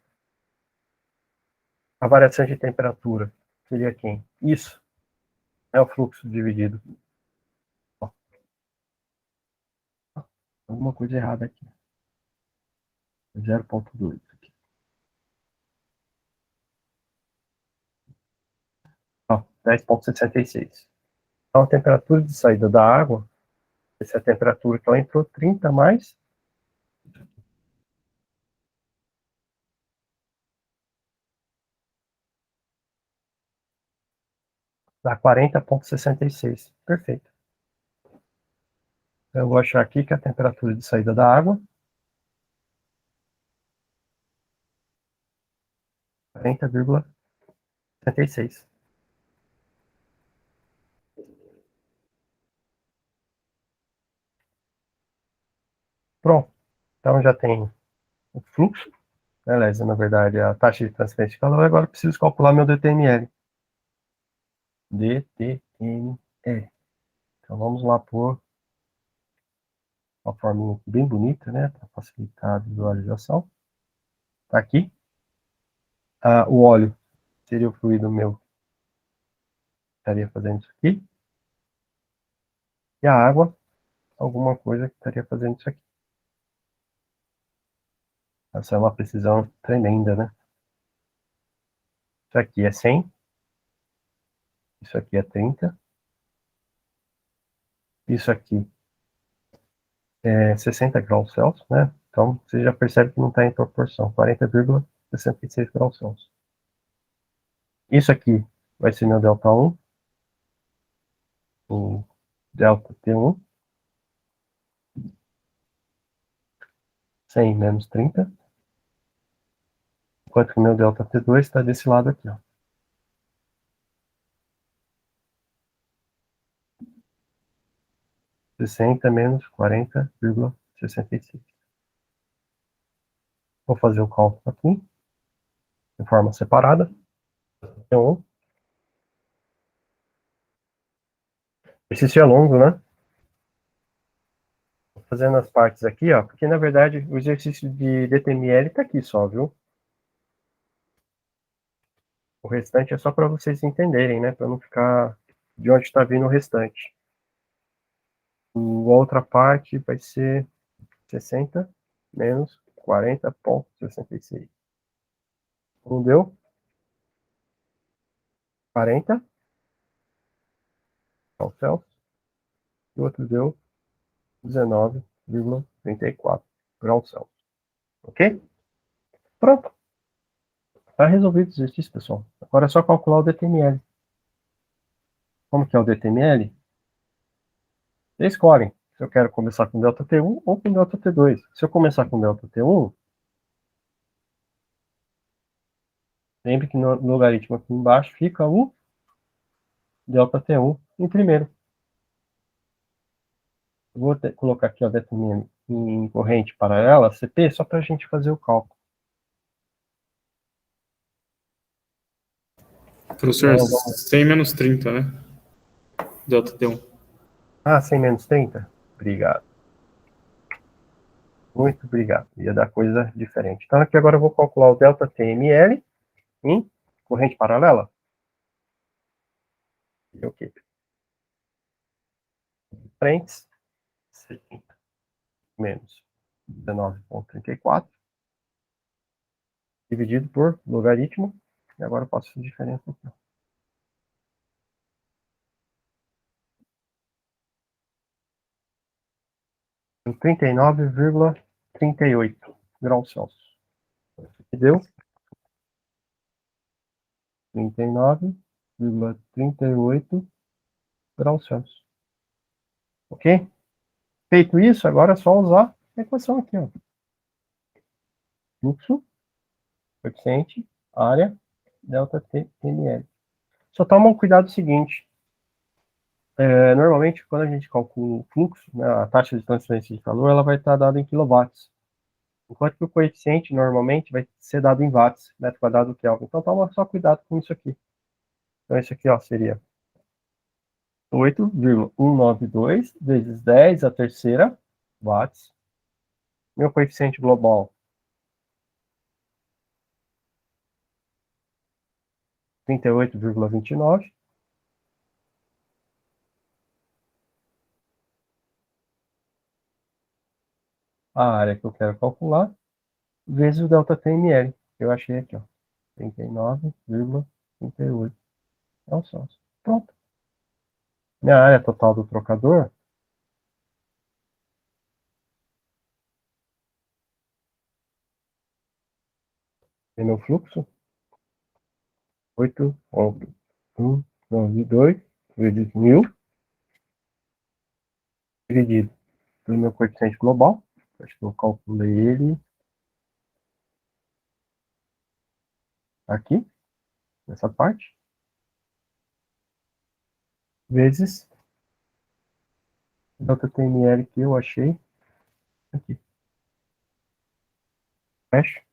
A variação de temperatura seria quem? Isso é o fluxo dividido. Ó, alguma coisa errada aqui. 0,2 aqui. Ó, 10,66. Então, a temperatura de saída da água, essa é a temperatura que ela entrou, 30 mais dá 40,66. Perfeito. Eu vou achar aqui que a temperatura de saída da água 40,66. Pronto. Então já tem o fluxo, né? Aliás, na verdade, a taxa de transferência de calor. Agora eu preciso calcular meu DTML. DTML. Então vamos lá por uma forminha bem bonita, né? Para facilitar a visualização. Tá aqui. O óleo seria o fluido meu. Estaria fazendo isso aqui. E a água, alguma coisa que estaria fazendo isso aqui. Essa é uma precisão tremenda, né? Isso aqui é 100. Isso aqui é 30. Isso aqui é 60 graus Celsius, né? Então, você já percebe que não está em proporção. 40,66 graus Celsius. Isso aqui vai ser meu ΔI, o ΔT1. 100 menos 30. Enquanto que o meu ΔT2 está desse lado aqui, ó. Sessenta menos 40,66. Vou fazer o cálculo aqui, de forma separada. Então, o exercício é longo, né? Vou fazendo as partes aqui, ó, porque na verdade o exercício de DTML está aqui só, viu? O restante é só para vocês entenderem, né? Para não ficar de onde está vindo o restante. A outra parte vai ser 60 menos 40,66. Um deu 40 graus Celsius e o outro deu 19,34 graus Celsius. Ok? Pronto. Está resolvido o exercício, pessoal. Agora é só calcular o DTML. Como que é o DTML? Vocês escolhem se eu quero começar com ΔT1 ou com ΔT2. Se eu começar com ΔT1, lembre que no logaritmo aqui embaixo fica o ΔT1 em primeiro. Eu vou colocar aqui o DTML em corrente paralela, CP, só para a gente fazer o cálculo. Professor, Então, vamos... 100 menos 30, né? ΔT1. 100 menos 30? Obrigado. Muito obrigado. Ia dar coisa diferente. Então, aqui agora eu vou calcular o ΔTML em corrente paralela. E o quê? Frentes, 70 menos 19,34 dividido por logaritmo. E agora eu faço a diferença aqui. 39,38 graus Celsius. Deu 39,38 graus Celsius. Ok? Feito isso, agora é só usar a equação aqui, ó. Fluxo, coeficiente, área, delta T, ml. Só toma um cuidado seguinte. Normalmente, quando a gente calcula o fluxo, né, a taxa de transferência de calor, ela vai estar dada em quilowatts. Enquanto que o coeficiente, normalmente, vai ser dado em watts, metro quadrado Kelvin. Então, toma só cuidado com isso aqui. Então, isso aqui, ó, seria 8,192 vezes 10 a terceira watts. Meu coeficiente global, 38,29. A área que eu quero calcular, vezes o delta TML. Eu achei aqui, ó, 39,38. Nossa, pronto. Minha área total do trocador e meu fluxo, 8,192 vezes 1000, dividido pelo meu coeficiente global. Acho que eu calculei ele aqui, nessa parte, vezes delta TML que eu achei aqui. Fecha.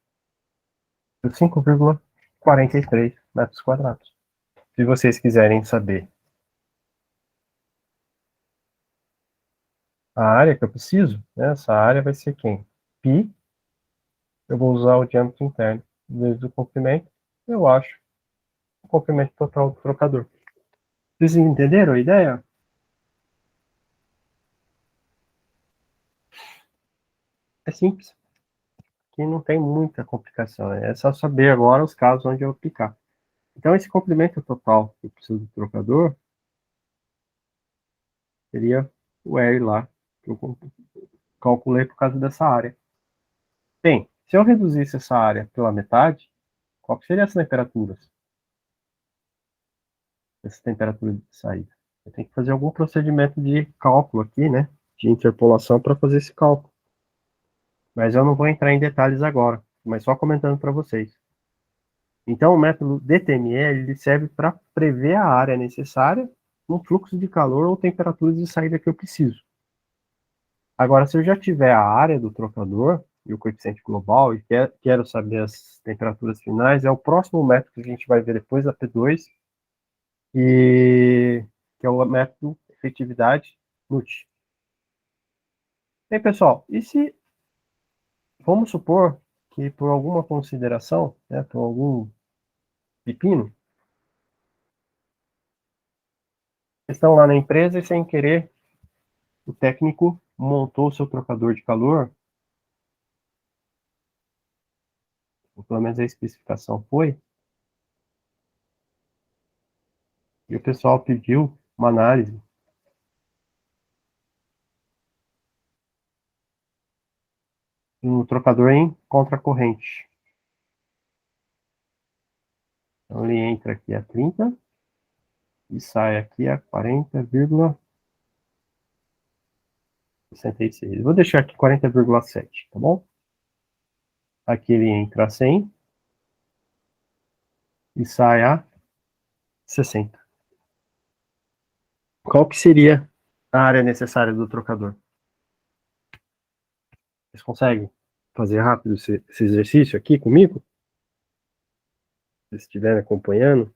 5,43 metros quadrados. Se vocês quiserem saber a área que eu preciso, né, essa área vai ser quem? Π. Eu vou usar o diâmetro interno vezes o comprimento. Eu acho o comprimento total do trocador. Vocês entenderam a ideia? É simples. Aqui não tem muita complicação. É só saber agora os casos onde eu aplicar. Então, esse comprimento total que eu preciso do trocador seria o R lá, que eu calculei por causa dessa área. Bem, se eu reduzisse essa área pela metade, qual que seria as temperaturas? Essa temperatura de saída. Eu tenho que fazer algum procedimento de cálculo aqui, né? De interpolação para fazer esse cálculo. Mas eu não vou entrar em detalhes agora, mas só comentando para vocês. Então, o método DTML ele serve para prever a área necessária no fluxo de calor ou temperaturas de saída que eu preciso. Agora, se eu já tiver a área do trocador e o coeficiente global e quero saber as temperaturas finais, é o próximo método que a gente vai ver depois da P2, e que é o método efetividade NUT. Bem, pessoal, e se vamos supor que por alguma consideração, né, por algum pepino, estão lá na empresa e sem querer o técnico montou o seu trocador de calor, ou pelo menos a especificação foi, e o pessoal pediu uma análise no trocador em contracorrente. Então ele entra aqui a 30 e sai aqui a 40,66. Vou deixar aqui 40,7, tá bom? Aqui ele entra a 100 e sai a 60. Qual que seria a área necessária do trocador? Vocês conseguem fazer rápido esse exercício aqui comigo? Se estiverem acompanhando.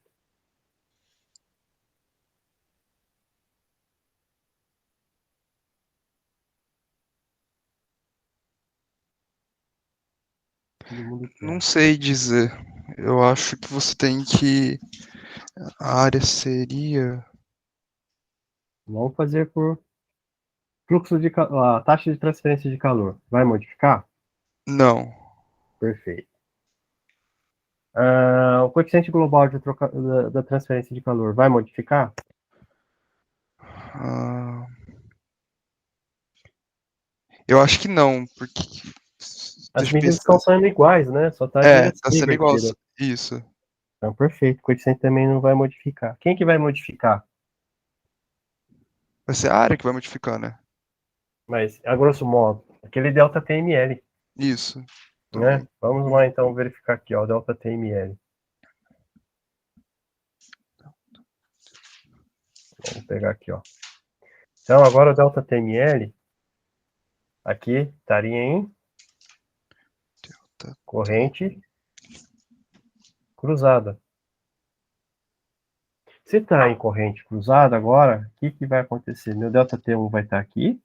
Não sei dizer. Eu acho que você tem que. A área seria. Vamos fazer por A taxa de transferência de calor vai modificar? Não. Perfeito. O coeficiente global da transferência de calor vai modificar? Ah, eu acho que não, porque. As Deixa eu medidas pensar. estão sendo iguais, né? Só está Tá sendo igual. invertida. Isso. Então, perfeito. O coeficiente também não vai modificar. Quem que vai modificar? Vai ser a área que vai modificar, né? Mas, a grosso modo, aquele delta TML, Isso. né? Então, Vamos lá, então, verificar aqui, ó, delta TML. Vamos pegar aqui, ó. Então, agora o delta TML, aqui, estaria em Delta corrente cruzada. Se está em corrente cruzada agora, o que vai acontecer? Meu delta T1 vai estar aqui,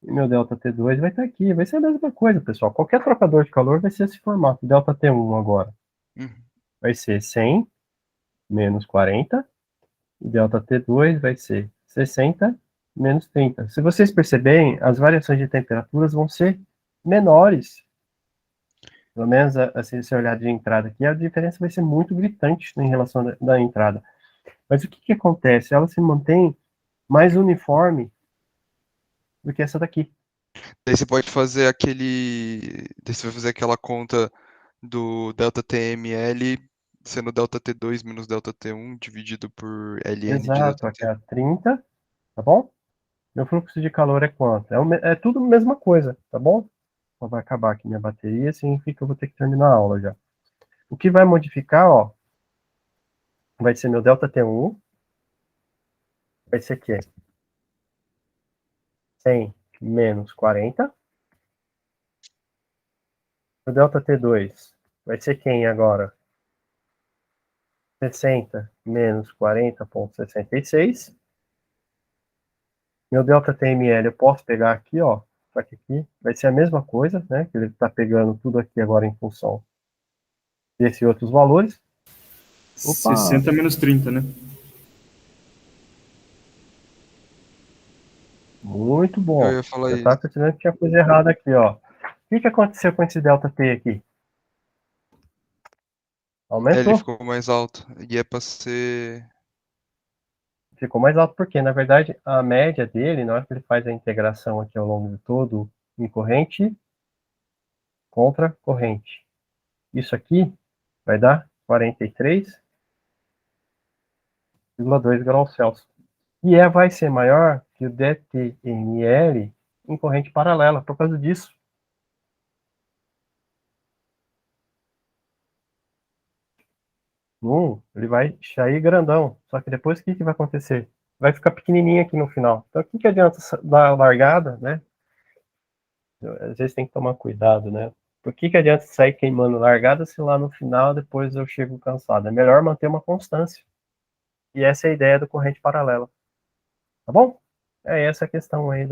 e meu delta T2 vai estar aqui. Vai ser a mesma coisa, pessoal. Qualquer trocador de calor vai ser esse formato. Delta T1 agora vai ser 100 menos 40, e delta T2 vai ser 60 menos 30. Se vocês perceberem, as variações de temperaturas vão ser menores. Pelo menos, assim, se olhar de entrada aqui, a diferença vai ser muito gritante em relação da entrada. Mas o que acontece? Ela se mantém mais uniforme do que essa daqui. Daí você pode fazer aquele. Daí você vai fazer aquela conta do delta TML sendo delta T2 menos delta T1 dividido por ln de Exato, delta aqui T. é 30, tá bom? Meu fluxo de calor é quanto? É tudo a mesma coisa, tá bom? Então vai acabar aqui minha bateria, significa que eu vou ter que terminar a aula já. O que vai modificar, ó, vai ser meu delta T1, vai ser que 100 menos 40. O delta T2 vai ser quem agora? 60 menos 40,66. Meu delta TML eu posso pegar aqui, ó, só que aqui vai ser a mesma coisa, né? Que ele está pegando tudo aqui agora em função desses outros valores. Opa! 60 menos 30, né? Muito Eu bom. ia falar Eu isso. estava percebendo que tinha coisa errada aqui, ó. O que aconteceu com esse delta T aqui? Ele Aumentou. ficou mais alto. E é pra ser. Ficou mais alto porque, na verdade, a média dele, na hora que ele faz a integração aqui ao longo de todo, em corrente contra corrente. Isso aqui vai dar 43,2 graus Celsius. E vai ser maior que o DTML em corrente paralela, por causa disso. Ele vai sair grandão. Só que depois o que vai acontecer? Vai ficar pequenininho aqui no final. Então o que adianta dar a largada, né? Às vezes tem que tomar cuidado, né? Por que adianta sair queimando largada se lá no final depois eu chego cansado? É melhor manter uma constância. E essa é a ideia do corrente paralela. Tá bom? É essa a questão aí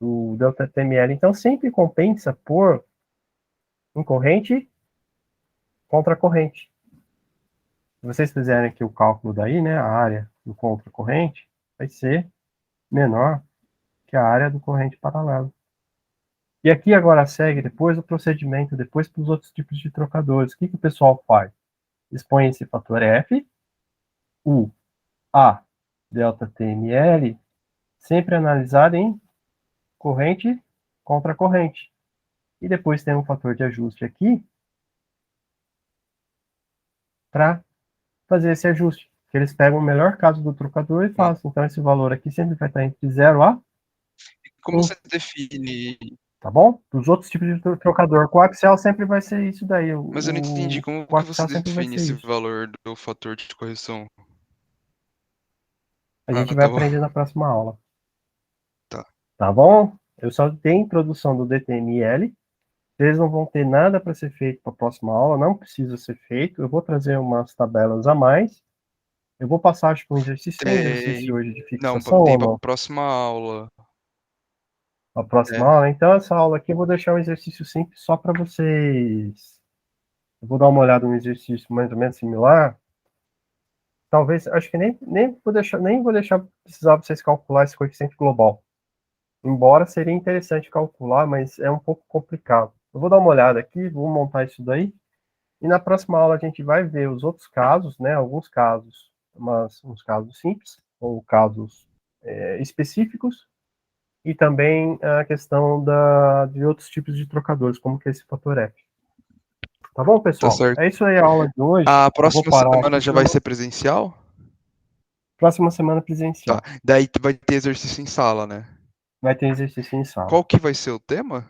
do delta TML. Então sempre compensa por em corrente contra corrente. Se vocês fizerem aqui o cálculo daí, né, a área do contra-corrente vai ser menor que a área do corrente paralelo. E aqui agora segue depois o procedimento, depois para os outros tipos de trocadores. O que o pessoal faz? Expõe esse fator F, U, A, delta TML, sempre analisado em corrente contra corrente. E depois tem um fator de ajuste aqui para fazer esse ajuste. Que eles pegam o melhor caso do trocador e fazem. Então esse valor aqui sempre vai estar entre 0 a Como 1. você define. Tá bom? Dos outros tipos de trocador, coaxial sempre vai ser isso daí. Mas eu não entendi como que você Coaxial sempre vai define ser esse isso. valor do fator de correção. A gente vai Tá bom. aprender na próxima aula. Tá. Tá bom? Eu só dei a introdução do DTML. Vocês não vão ter nada para ser feito para a próxima aula, não precisa ser feito. Eu vou trazer umas tabelas a mais. Eu vou passar, acho que um exercício. Tem exercício hoje de Não, fixação tem ou pra não? próxima aula. A próxima É. aula? Então, essa aula aqui eu vou deixar um exercício simples só para vocês. Eu vou dar uma olhada no exercício mais ou menos similar. talvez, acho que nem vou deixar precisar vocês calcular esse coeficiente global. Embora seria interessante calcular, mas é um pouco complicado. Eu vou dar uma olhada aqui, vou montar isso daí, e na próxima aula a gente vai ver os outros casos, né? Alguns casos, uns casos simples, ou casos específicos, e também a questão de outros tipos de trocadores, como que é esse fator F. Tá bom, pessoal? certo. É isso aí a aula de hoje. A Eu vou próxima parar semana aqui, já vai ser presencial? Próxima semana presencial. Tá. Daí vai ter exercício em sala, né? Vai ter exercício em sala. Qual que vai ser o tema?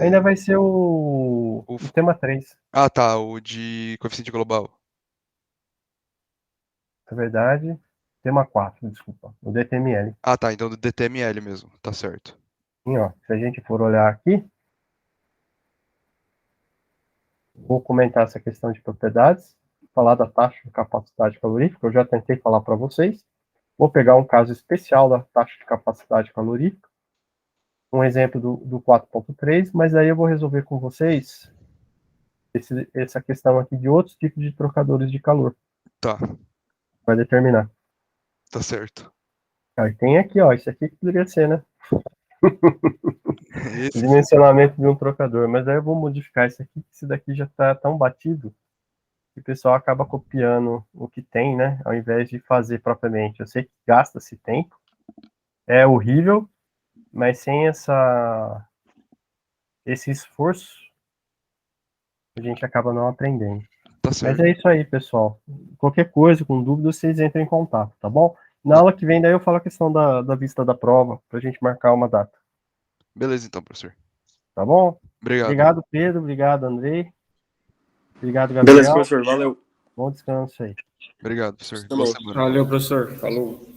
Ainda vai ser o tema 3. Ah, tá, o de coeficiente global. Na verdade, tema 4, desculpa. O DTML. Ah, tá, então do DTML mesmo, tá certo. Sim, ó, se a gente for olhar aqui, vou comentar essa questão de propriedades, falar da taxa de capacidade calorífica, eu já tentei falar para vocês. Vou pegar um caso especial da taxa de capacidade calorífica, um exemplo do 4.3, mas aí eu vou resolver com vocês essa questão aqui de outros tipos de trocadores de calor. Tá, Vai determinar. tá certo. Aí tem aqui, ó, isso aqui que poderia ser, né? Esse, Dimensionamento de um trocador, mas aí eu vou modificar isso aqui, que esse daqui já está tão batido que o pessoal acaba copiando o que tem, né, ao invés de fazer propriamente. Eu sei que gasta-se tempo, é horrível, mas sem esse esforço, a gente acaba não aprendendo. tá Mas certo. é isso aí, pessoal. Qualquer coisa, com dúvida, vocês entrem em contato, tá bom? Na aula que vem, daí eu falo a questão da vista da prova, para a gente marcar uma data. Beleza então, professor. Tá bom? Obrigado. Obrigado, Pedro. Obrigado, Andrei. Obrigado, Beleza, Gabriel. professor. Valeu. Bom descanso aí. Obrigado, professor. Também. Boa semana. Valeu, professor. Falou.